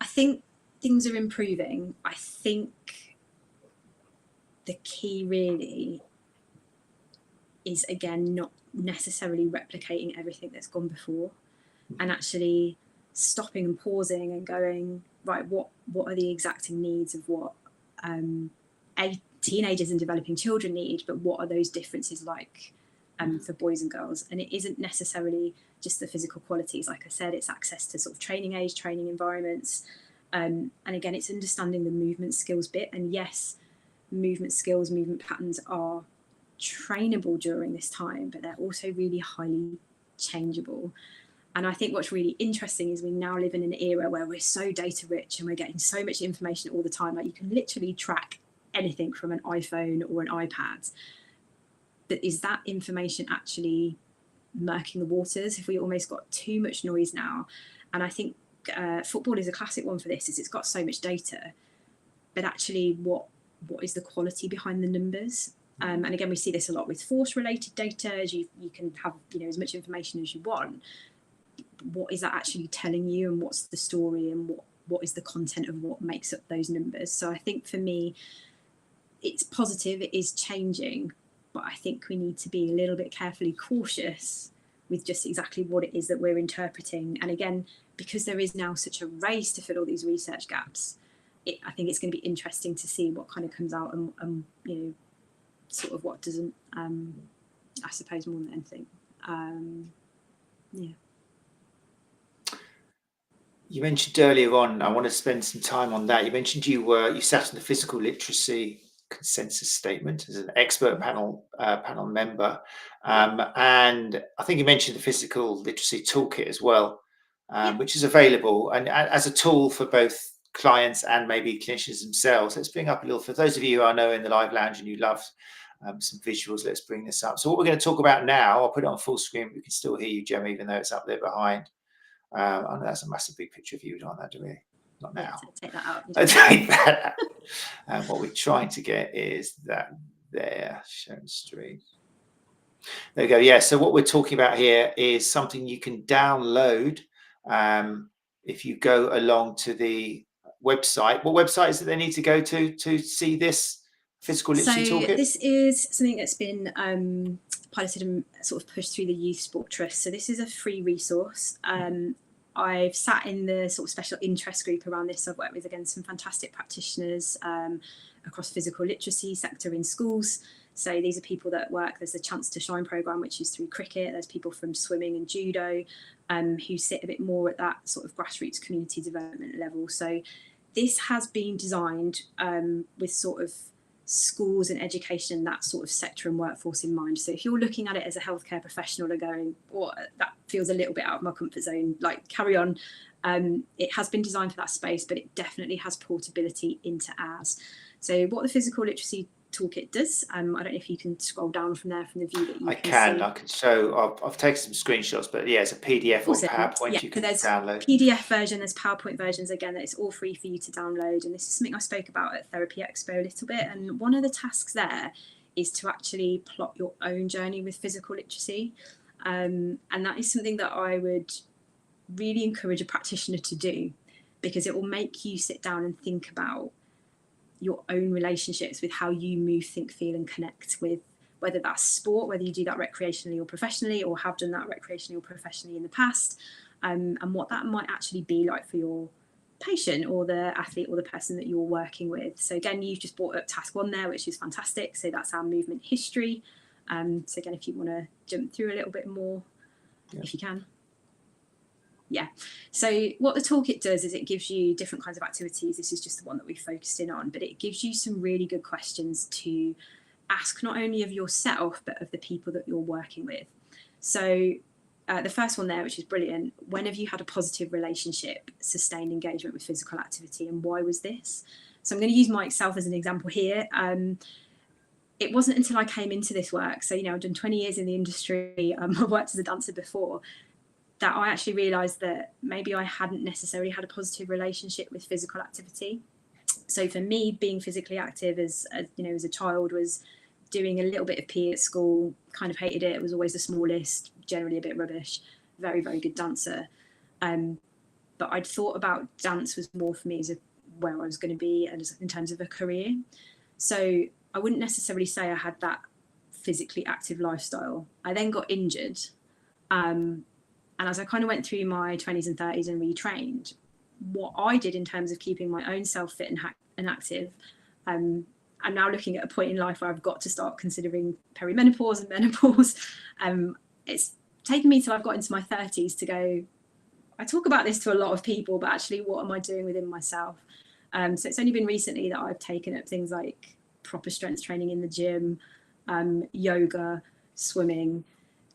I think things are improving. I think the key really is, again, not necessarily replicating everything that's gone before, and actually stopping and pausing and going, right, what are the exacting needs of what teenagers and developing children need, but what are those differences like for boys and girls? And it isn't necessarily just the physical qualities. Like I said, it's access to sort of training environments. And again, it's understanding the movement skills bit. And yes, movement skills, movement patterns are trainable during this time, but they're also really highly changeable. And I think what's really interesting is we now live in an era where we're so data rich and we're getting so much information all the time. Like you can literally track anything from an iPhone or an iPad. But is that information actually murking the waters? If we almost got too much noise now? And I think football is a classic one for this, is it's got so much data, but actually what is the quality behind the numbers? And again, we see this a lot with force-related data, as you can have as much information as you want. What is that actually telling you, and what's the story, and what is the content of what makes up those numbers? So I think for me, it's positive, it is changing, but I think we need to be a little bit carefully cautious with just exactly what it is that we're interpreting. And again, because there is now such a race to fill all these research gaps, I think it's going to be interesting to see what kind of comes out and sort of what doesn't, I suppose, more than anything. You mentioned earlier on, I want to spend some time on that. You mentioned you sat in the physical literacy consensus statement as an expert panel member, and I think you mentioned the physical literacy toolkit as well, which is available and as a tool for both clients and maybe clinicians themselves. Let's bring up a little, for those of you who I know in the live lounge and you love some visuals, let's bring this up. So what we're going to talk about now, I'll put it on full screen, but we can still hear you, Gemma, even though it's up there behind. I know that's a massive big picture of you. We don't want that, do we? Not now. Take that out. Take that out. What we're trying to get is that there, shown stream. There we go. Yeah, so what we're talking about here is something you can download if you go along to the website. What website is it they need to go to see this physical literacy toolkit? This is something that's been piloted and sort of pushed through the Youth Sport Trust. So this is a free resource. I've sat in the sort of special interest group around this. I've worked with, again, some fantastic practitioners across physical literacy sector in schools. So these are people that work, there's the Chance to Shine programme, which is through cricket. There's people from swimming and judo who sit a bit more at that sort of grassroots community development level. So this has been designed with sort of schools and education and that sort of sector and workforce in mind. So if you're looking at it as a healthcare professional and going, oh, that feels a little bit out of my comfort zone, like, carry on. It has been designed for that space, but it definitely has portability into ours. So what the Physical Literacy Toolkit does, I don't know if you can scroll down from there from the view that you can see. I can show, I've taken some screenshots, but yeah, it's a PDF or PowerPoint you can download. PDF version, there's PowerPoint versions, again, it's all free for you to download. And this is something I spoke about at Therapy Expo a little bit. And one of the tasks there is to actually plot your own journey with physical literacy. And that is something that I would really encourage a practitioner to do, because it will make you sit down and think about your own relationships with how you move, think, feel and connect with, whether that's sport, whether you do that recreationally or professionally, or have done that recreationally or professionally in the past, and what that might actually be like for your patient or the athlete or the person that you're working with. So again, you've just brought up task 1 there, which is fantastic. So that's our movement history. So again, if you want to jump through a little bit more, if you can. Yeah. So what the toolkit does is it gives you different kinds of activities. This is just the one that we focused in on, but it gives you some really good questions to ask, not only of yourself, but of the people that you're working with. So the first one there, which is brilliant. When have you had a positive relationship, sustained engagement with physical activity, and why was this? So I'm going to use myself as an example here. It wasn't until I came into this work, so, I've done 20 years in the industry, I've worked as a dancer before, that I actually realised that maybe I hadn't necessarily had a positive relationship with physical activity. So for me, being physically active as a child was doing a little bit of PE at school, kind of hated it. It was always the smallest, generally a bit rubbish, very, very good dancer. But I'd thought about dance was more for me as where I was going to be and in terms of a career. So I wouldn't necessarily say I had that physically active lifestyle. I then got injured. And as I kind of went through my 20s and 30s and retrained, what I did in terms of keeping my own self fit and active, I'm now looking at a point in life where I've got to start considering perimenopause and menopause. It's taken me till I've got into my 30s to go, I talk about this to a lot of people, but actually what am I doing within myself? So it's only been recently that I've taken up things like proper strength training in the gym, yoga, swimming.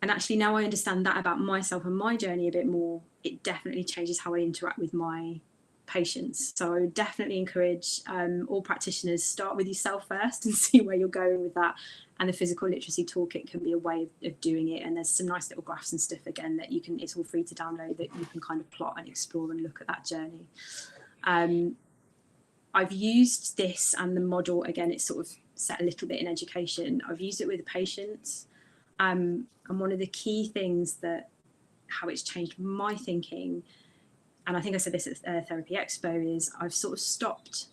And actually now I understand that about myself and my journey a bit more. It definitely changes how I interact with my patients. So I would definitely encourage all practitioners, start with yourself first and see where you're going with that. And the Physical Literacy Toolkit can be a way of doing it. And there's some nice little graphs and stuff, again, that you can, it's all free to download, that you can kind of plot and explore and look at that journey. I've used this and the model, again, it's sort of set a little bit in education. I've used it with patients. And one of the key things that how it's changed my thinking, and I think I said this at Therapy Expo, is I've sort of stopped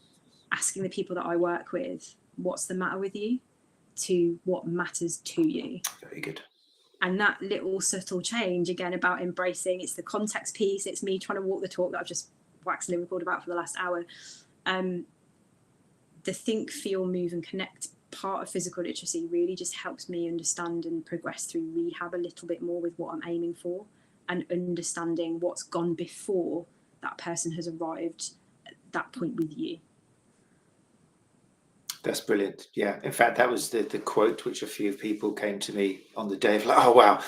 asking the people that I work with, what's the matter with you, to what matters to you. Very good. And that little subtle change, again, about embracing, it's the context piece, it's me trying to walk the talk that I've just waxed lyrical about for the last hour. The think, feel, move and connect part of physical literacy really just helps me understand and progress through rehab a little bit more with what I'm aiming for, and understanding what's gone before that person has arrived at that point with you. That's brilliant. Yeah, in fact, that was the quote which a few people came to me on the day of, like, oh wow,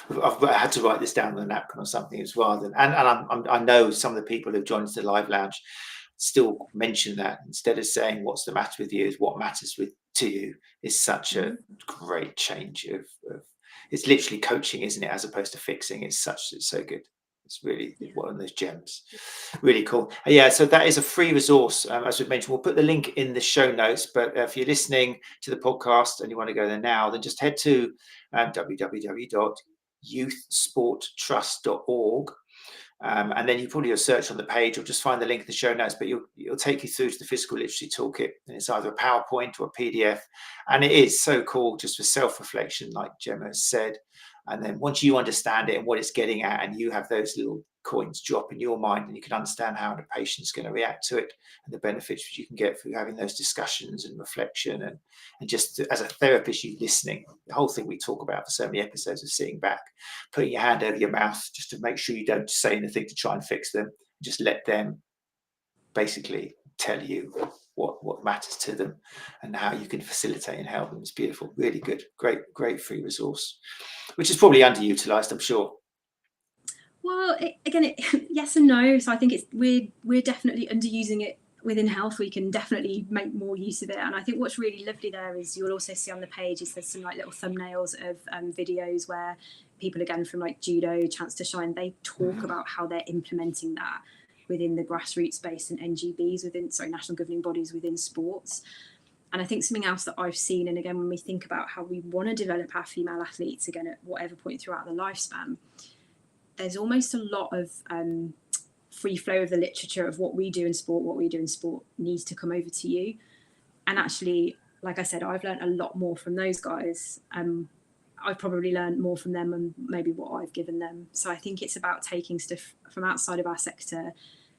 I had to write this down on a napkin or something as well. And I know some of the people who've joined us the live lounge still mention that, instead of saying what's the matter with you is what matters to you, is such a great change of it's literally coaching, isn't it, as opposed to fixing. It's so good. It's really one of those gems. Really cool. Yeah, so that is a free resource. As we've mentioned, we'll put the link in the show notes, but if you're listening to the podcast and you want to go there now, then just head to www.youthsporttrust.org. And then you probably search on the page or just find the link in the show notes, but it'll take you through to the physical literacy toolkit. And it's either a PowerPoint or a PDF. And it is so cool just for self-reflection, like Gemma said. And then once you understand it and what it's getting at, and you have those little coins drop in your mind, and you can understand how the patient's going to react to it and the benefits which you can get through having those discussions and reflection, and just as a therapist, you listening. The whole thing we talk about for so many episodes of sitting back, putting your hand over your mouth just to make sure you don't say anything to try and fix them. Just let them basically tell you what matters to them and how you can facilitate and help them. It's beautiful, really good, great free resource, which is probably underutilized, I'm sure. Well, yes and no. So I think we're definitely underusing it within health. We can definitely make more use of it. And I think what's really lovely there is you'll also see on the page is there's some like little thumbnails of videos where people, again, from like judo, Chance to Shine, they talk about how they're implementing that within the grassroots space and NGBs national governing bodies within sports. And I think something else that I've seen, and again, when we think about how we want to develop our female athletes, again, at whatever point throughout the lifespan, there's almost a lot of free flow of the literature of what we do in sport needs to come over to you. And actually, like I said, I've learned a lot more from those guys. I've probably learned more from them and maybe what I've given them. So I think it's about taking stuff from outside of our sector,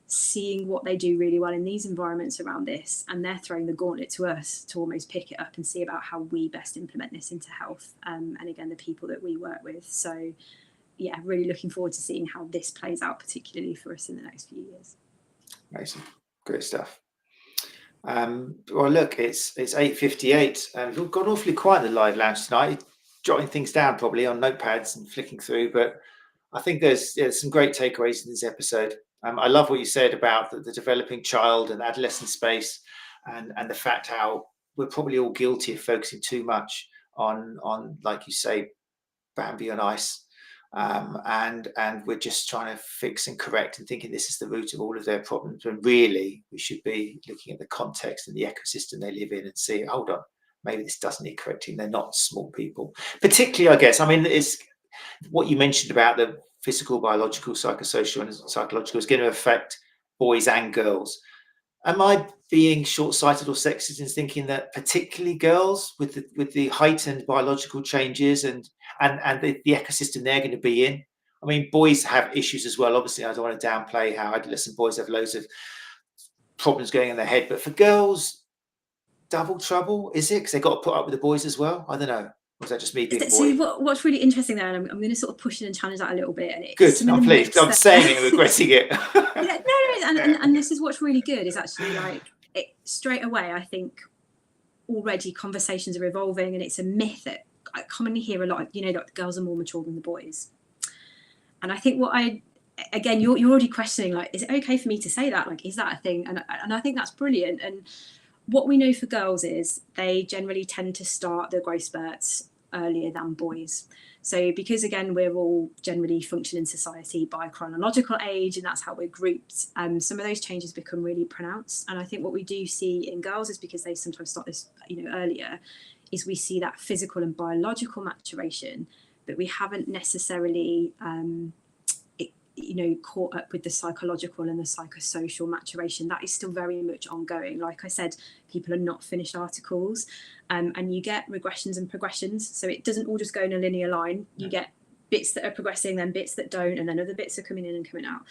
seeing what they do really well in these environments around this, and they're throwing the gauntlet to us to almost pick it up and see about how we best implement this into health, and again, the people that we work with. So yeah, really looking forward to seeing how this plays out, particularly for us in the next few years. Amazing, great stuff. Well, look, it's 8:58 and we've gone awfully quiet in the live lounge tonight, jotting things down probably on notepads and flicking through, but I think there's some great takeaways in this episode. I love what you said about the developing child and adolescent space, and the fact how we're probably all guilty of focusing too much on like you say, Bambi on ice, and we're just trying to fix and correct and thinking this is the root of all of their problems, when really we should be looking at the context and the ecosystem they live in and see, hold on, maybe this doesn't need correcting. They're not small people, particularly, I guess. I mean, it's what you mentioned about the physical, biological, psychosocial, and psychological is going to affect boys and girls. Am I being short-sighted or sexist in thinking that particularly girls with the heightened biological changes and the ecosystem they're going to be in? I mean, boys have issues as well. Obviously, I don't want to downplay how adolescent boys have loads of problems going in their head, but for girls, double trouble, is it? Because they've got to put up with the boys as well? I don't know. Or is that just me being a boy? So what's really interesting there, and I'm going to sort of push in and challenge that a little bit. And good, I'm pleased. I'm saying it and regretting it. And this is what's really good is actually like straight away. I think already conversations are evolving, and it's a myth that I commonly hear a lot. That the girls are more mature than the boys. And I think you're already questioning, like, is it okay for me to say that? Like, is that a thing? And I think that's brilliant. And what we know for girls is they generally tend to start their growth spurts earlier than boys. So because, again, we're all generally functioning in society by chronological age, and that's how we're grouped, some of those changes become really pronounced. And I think what we do see in girls is because they sometimes start this earlier, is we see that physical and biological maturation, but we haven't necessarily caught up with the psychological and the psychosocial maturation. That is still very much ongoing. Like I said, people are not finished articles, and you get regressions and progressions. So it doesn't all just go in a linear line. You get bits that are progressing, then bits that don't, and then other bits are coming in and coming out.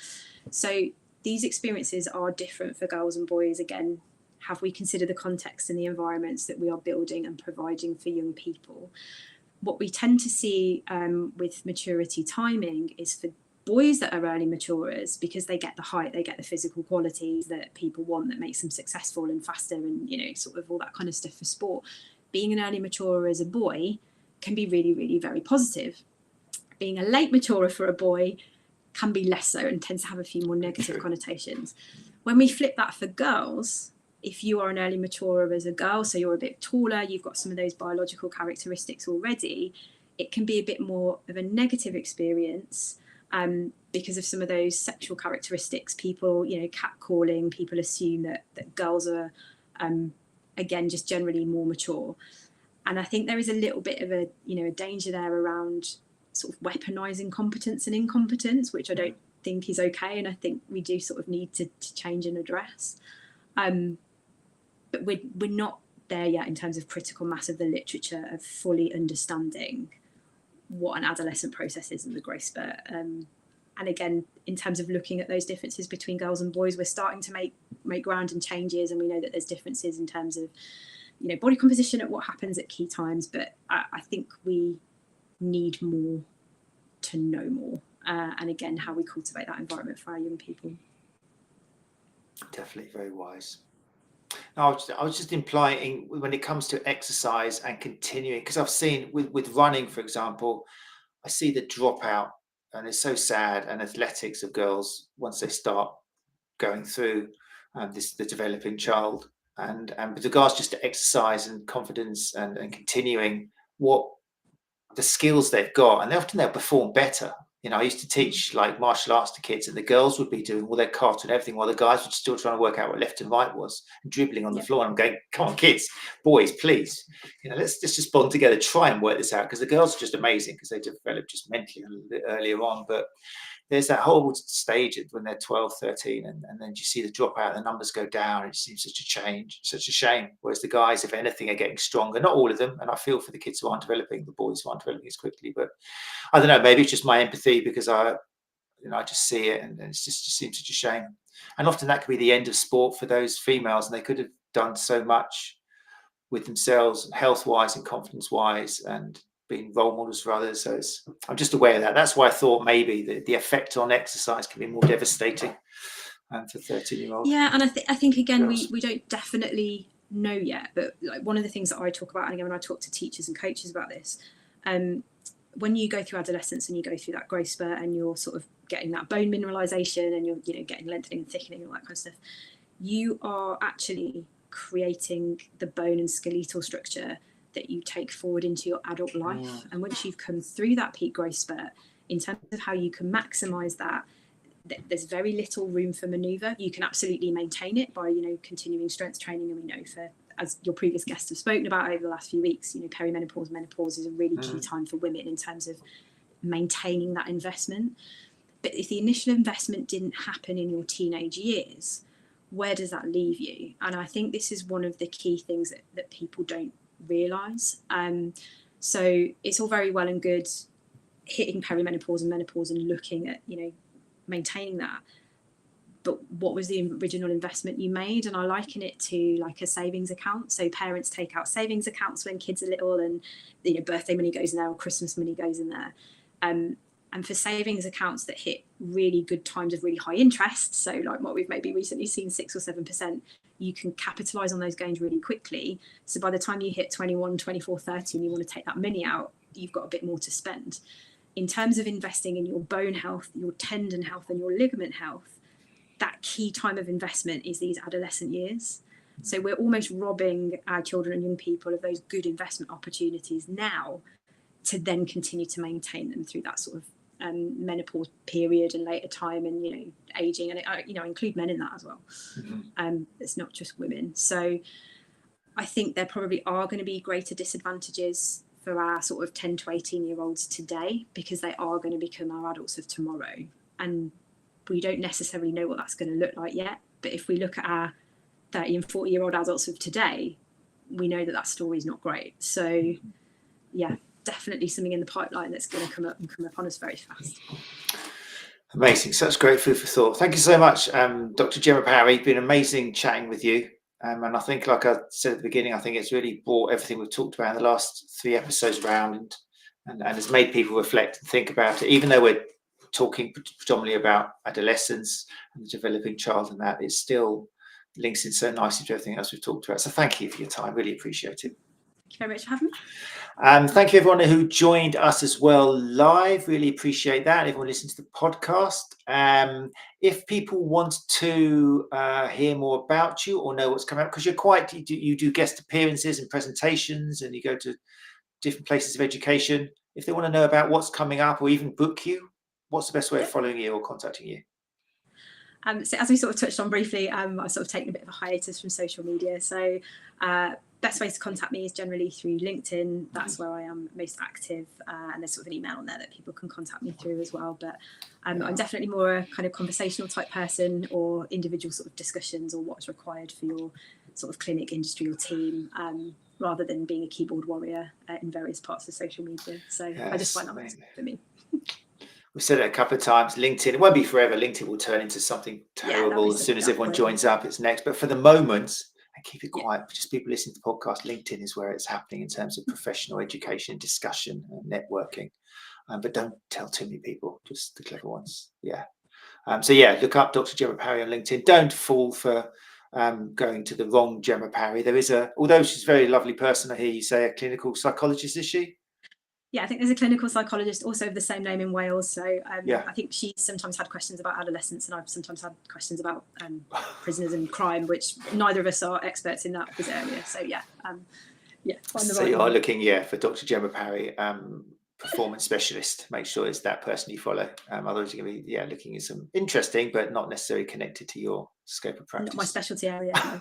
So these experiences are different for girls and boys. Again, have we considered the context and the environments that we are building and providing for young people? What we tend to see with maturity timing is for boys that are early maturers, because they get the height, they get the physical qualities that people want that makes them successful and faster and sort of all that kind of stuff for sport. Being an early maturer as a boy can be really, really very positive. Being a late maturer for a boy can be less so and tends to have a few more negative connotations. When we flip that for girls, if you are an early maturer as a girl, so you're a bit taller, you've got some of those biological characteristics already, it can be a bit more of a negative experience. Because of some of those sexual characteristics, people, catcalling, people assume that girls are, again, just generally more mature. And I think there is a little bit of a danger there around sort of weaponizing competence and incompetence, which I don't think is okay, and I think we do sort of need to change and address. But we're not there yet in terms of critical mass of the literature of fully understanding what an adolescent process is and the growth spurt. And again, in terms of looking at those differences between girls and boys, we're starting to make ground and changes, and we know that there's differences in terms of, you know, body composition at what happens at key times. But I think we need more to know more, and again, how we cultivate that environment for our young people. Definitely very wise. I was just implying when it comes to exercise and continuing, because I've seen with running, for example, I see the dropout, and it's so sad, and athletics of girls once they start going through the developing child, and with regards just to exercise and confidence and continuing what the skills they've got, and they'll perform better. You know, I used to teach like martial arts to kids, and the girls would be doing all their cards and everything, while the guys were still trying to work out what left and right was, and dribbling on the floor. And I'm going, come on, kids, boys, please, you know, let's just bond together, try and work this out, because the girls are just amazing because they develop just mentally a little bit earlier on. But there's that whole stage when they're 12, 13, and then you see the dropout, the numbers go down. It seems such a change, such a shame. Whereas the guys, if anything, are getting stronger. Not all of them, and I feel for the kids who aren't developing, the boys who aren't developing as quickly. But I don't know, maybe it's just my empathy, because I just see it, and it just seems such a shame. And often that could be the end of sport for those females, and they could have done so much with themselves, health-wise and confidence-wise, and being role models for others. So I'm just aware of that. That's why I thought maybe the effect on exercise can be more devastating for 13-year-olds. Yeah, and I think again, we don't definitely know yet, but like one of the things that I talk about, and again when I talk to teachers and coaches about this, when you go through adolescence and you go through that growth spurt, and you're sort of getting that bone mineralization, and you're getting lengthening and thickening and all that kind of stuff, you are actually creating the bone and skeletal structure that you take forward into your adult life. And once you've come through that peak growth spurt, in terms of how you can maximize that, there's very little room for maneuver. You can absolutely maintain it by continuing strength training, and we know, for as your previous guests have spoken about over the last few weeks, perimenopause, menopause is a really key time for women in terms of maintaining that investment. But if the initial investment didn't happen in your teenage years, where does that leave you? And I think this is one of the key things that people don't realise. So it's all very well and good hitting perimenopause and menopause and looking at maintaining that, but what was the original investment you made? And I liken it to like a savings account. So parents take out savings accounts when kids are little, and birthday money goes in there, or Christmas money goes in there. And for savings accounts that hit really good times of really high interest, so like what we've maybe recently seen, 6 or 7%, you can capitalize on those gains really quickly. So by the time you hit 21, 24, 30, and you want to take that money out, you've got a bit more to spend. In terms of investing in your bone health, your tendon health, and your ligament health, that key time of investment is these adolescent years. So we're almost robbing our children and young people of those good investment opportunities now, to then continue to maintain them through that sort of menopause period and later time, and aging, and I include men in that as well. It's not just women. So I think there probably are going to be greater disadvantages for our sort of 10 to 18-year-olds today, because they are going to become our adults of tomorrow, and we don't necessarily know what that's going to look like yet. But if we look at our 30 and 40-year-old adults of today, we know that story is not great. So yeah, definitely something in the pipeline that's going to come up on us very fast. Amazing. Such great food for thought. Thank you so much, Dr. Gemma Parry. It's been amazing chatting with you. And I think, like I said at the beginning, I think it's really brought everything we've talked about in the last 3 episodes around, and has made people reflect and think about it. Even though we're talking predominantly about adolescence and the developing child, and that, it still links in so nicely to everything else we've talked about. So thank you for your time. Really appreciate it. Thank you very much for having me. Thank you everyone who joined us as well live. Really appreciate that. Everyone listening to the podcast. If people want to hear more about you or know what's coming up, because you do guest appearances and presentations, and you go to different places of education. If they want to know about what's coming up, or even book you, what's the best way of following you or contacting you? So as we sort of touched on briefly, I've sort of taken a bit of a hiatus from social media. So best way to contact me is generally through LinkedIn. That's where I am most active, and there's sort of an email on there that people can contact me through as well. But I'm definitely more a kind of conversational type person, or individual sort of discussions, or what's required for your sort of clinic, industry or team, rather than being a keyboard warrior in various parts of social media. So I just find that works for me. We've said it a couple of times, LinkedIn, it won't be forever. LinkedIn will turn into something terrible as soon as everyone joins up, it's next. But for the moment, and keep it quiet, just people listening to the podcast, LinkedIn is where it's happening in terms of professional education, discussion, and networking. But don't tell too many people, just the clever ones. So look up Dr. Gemma Parry on LinkedIn. Don't fall for going to the wrong Gemma Parry. There is although she's a very lovely person, I hear you say a clinical psychologist, is she? Yeah, I think there's a clinical psychologist also of the same name in Wales. So I think she's sometimes had questions about adolescence, and I've sometimes had questions about prisoners and crime, which neither of us are experts in that area. So So you are looking for Dr. Gemma Parry, performance specialist. Make sure it's that person you follow. Otherwise you're going to be looking at some interesting but not necessarily connected to your scope of practice. Not my specialty area. No.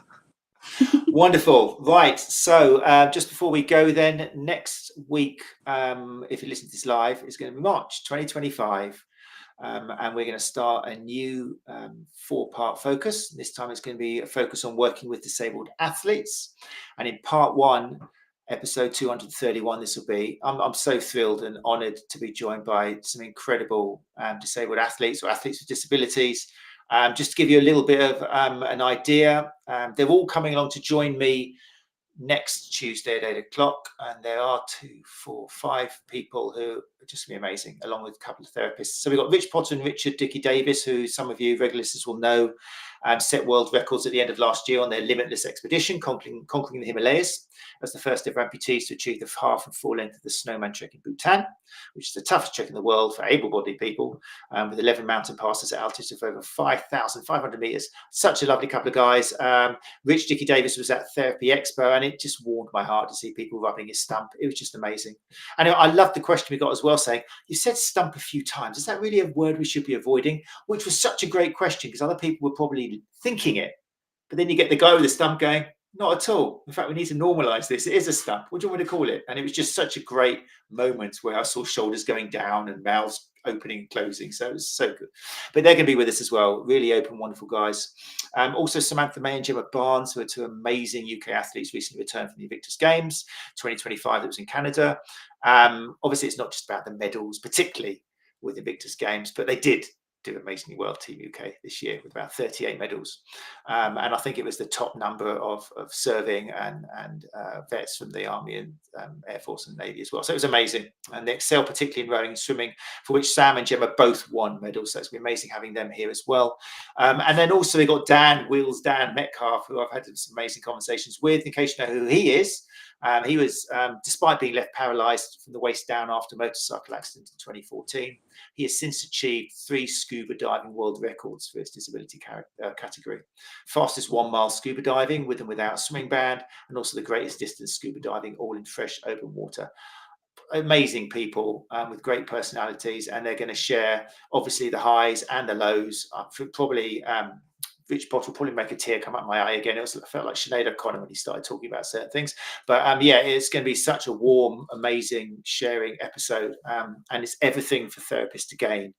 Wonderful. Right. So just before we go then, next week, if you listen to this live, it's going to be March 2025. And we're going to start a new 4-part focus. This time it's going to be a focus on working with disabled athletes. And in part 1, episode 231, this will be, I'm so thrilled and honoured to be joined by some incredible disabled athletes or athletes with disabilities. Just to give you a little bit of an idea, they're all coming along to join me next Tuesday at 8 o'clock, and there are 2, 4, 5 people who are just going to be amazing, along with a couple of therapists. So we've got Rich Potter and Richard Dicky Davis, who some of you regular listeners will know, set world records at the end of last year on their limitless expedition, conquering the Himalayas as the first ever amputees to achieve the half and full length of the snowman trek in Bhutan, which is the toughest trek in the world for able-bodied people, with 11 mountain passes at altitudes of over 5,500 meters. Such a lovely couple of guys. Rich Dicky Davis was at Therapy Expo, and it just warmed my heart to see people rubbing his stump. It was just amazing. And I loved the question we got as well, saying, you said stump a few times. Is that really a word we should be avoiding? Which was such a great question, because other people were probably thinking it. But then you get the guy with the stump going, not at all. In fact, we need to normalize this. It is a stump. What do you want to call it? And it was just such a great moment where I saw shoulders going down and mouths opening and closing. So it was so good. But they're going to be with us as well. Really open, wonderful guys. Also Samantha May and Gemma Barnes, who are 2 amazing UK athletes recently returned from the Invictus Games 2025 that was in Canada. Obviously, it's not just about the medals, particularly with the Invictus Games, but they did do amazingly well, Team UK, this year with about 38 medals. And I think it was the top number of serving and vets from the Army and Air Force and Navy as well. So it was amazing. And they excel particularly in rowing and swimming, for which Sam and Gemma both won medals. So it's been amazing having them here as well. And then also they got Dan Metcalf, who I've had some amazing conversations with. In case you know who he is, he was, despite being left paralysed from the waist down after a motorcycle accident in 2014, he has since achieved 3 scuba diving world records for his disability category. Fastest 1 mile scuba diving with and without a swimming band, and also the greatest distance scuba diving all in fresh open water. Amazing people with great personalities, and they're going to share obviously the highs and the lows. Probably Rich Potter will probably make a tear come up my eye again. It felt like Sinead O'Connor when he started talking about certain things. But it's going to be such a warm, amazing sharing episode. And it's everything for therapists to gain.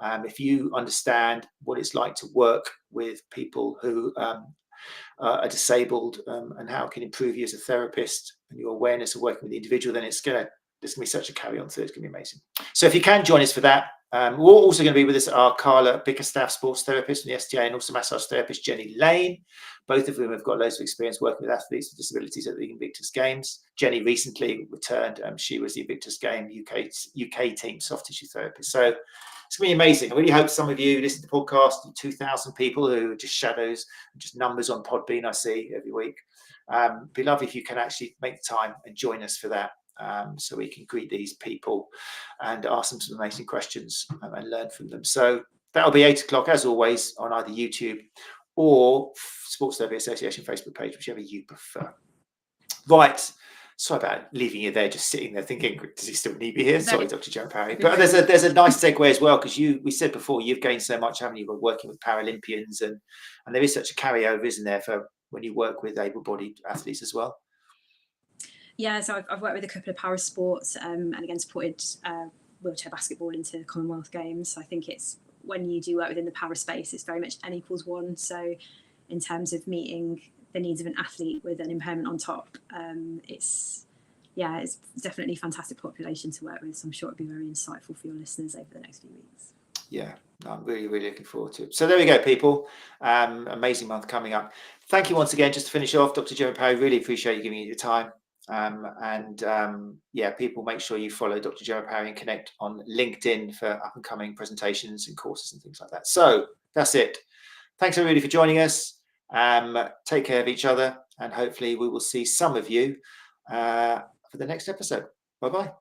If you understand what it's like to work with people who are disabled and how it can improve you as a therapist and your awareness of working with the individual, then there's going to be such a carry on through. It's going to be amazing. So if you can join us for that. We're also going to be with us are Carla Bickerstaff, sports therapist from the STA, and also massage therapist Jenny Lane, both of whom have got loads of experience working with athletes with disabilities at the Invictus Games. Jenny recently returned. She was the Invictus Game UK team soft tissue therapist. So it's going to be amazing. I really hope some of you listen to the podcast, 2,000 people who are just shadows, just numbers on Podbean I see every week. It'd be lovely if you can actually make the time and join us for that. So we can greet these people and ask them some amazing questions and learn from them. So that'll be 8 o'clock, as always, on either YouTube or Sports Therapy Association Facebook page, whichever you prefer. Right. Sorry about leaving you there, just sitting there thinking, does he still need me here? Sorry, Dr. Gemma Parry. But there's a nice segue as well, because we said before, you've gained so much, haven't you, by working with Paralympians, and there is such a carryover, isn't there, for when you work with able-bodied athletes as well? Yeah, so I've worked with a couple of para sports and again supported wheelchair basketball into Commonwealth Games. So I think it's when you do work within the para space, it's very much N=1. So in terms of meeting the needs of an athlete with an impairment on top, it's definitely a fantastic population to work with. So I'm sure it'll be very insightful for your listeners over the next few weeks. Yeah, no, I'm really, really looking forward to it. So there we go, people. Amazing month coming up. Thank you once again. Just to finish off, Dr. Gemma Parry, really appreciate you giving me your time. Yeah, people, make sure you follow Dr. Gemma Parry and connect on LinkedIn for up and coming presentations and courses and things like that. So that's it. Thanks everybody for joining us. Take care of each other, and hopefully we will see some of you for the next episode. Bye-bye.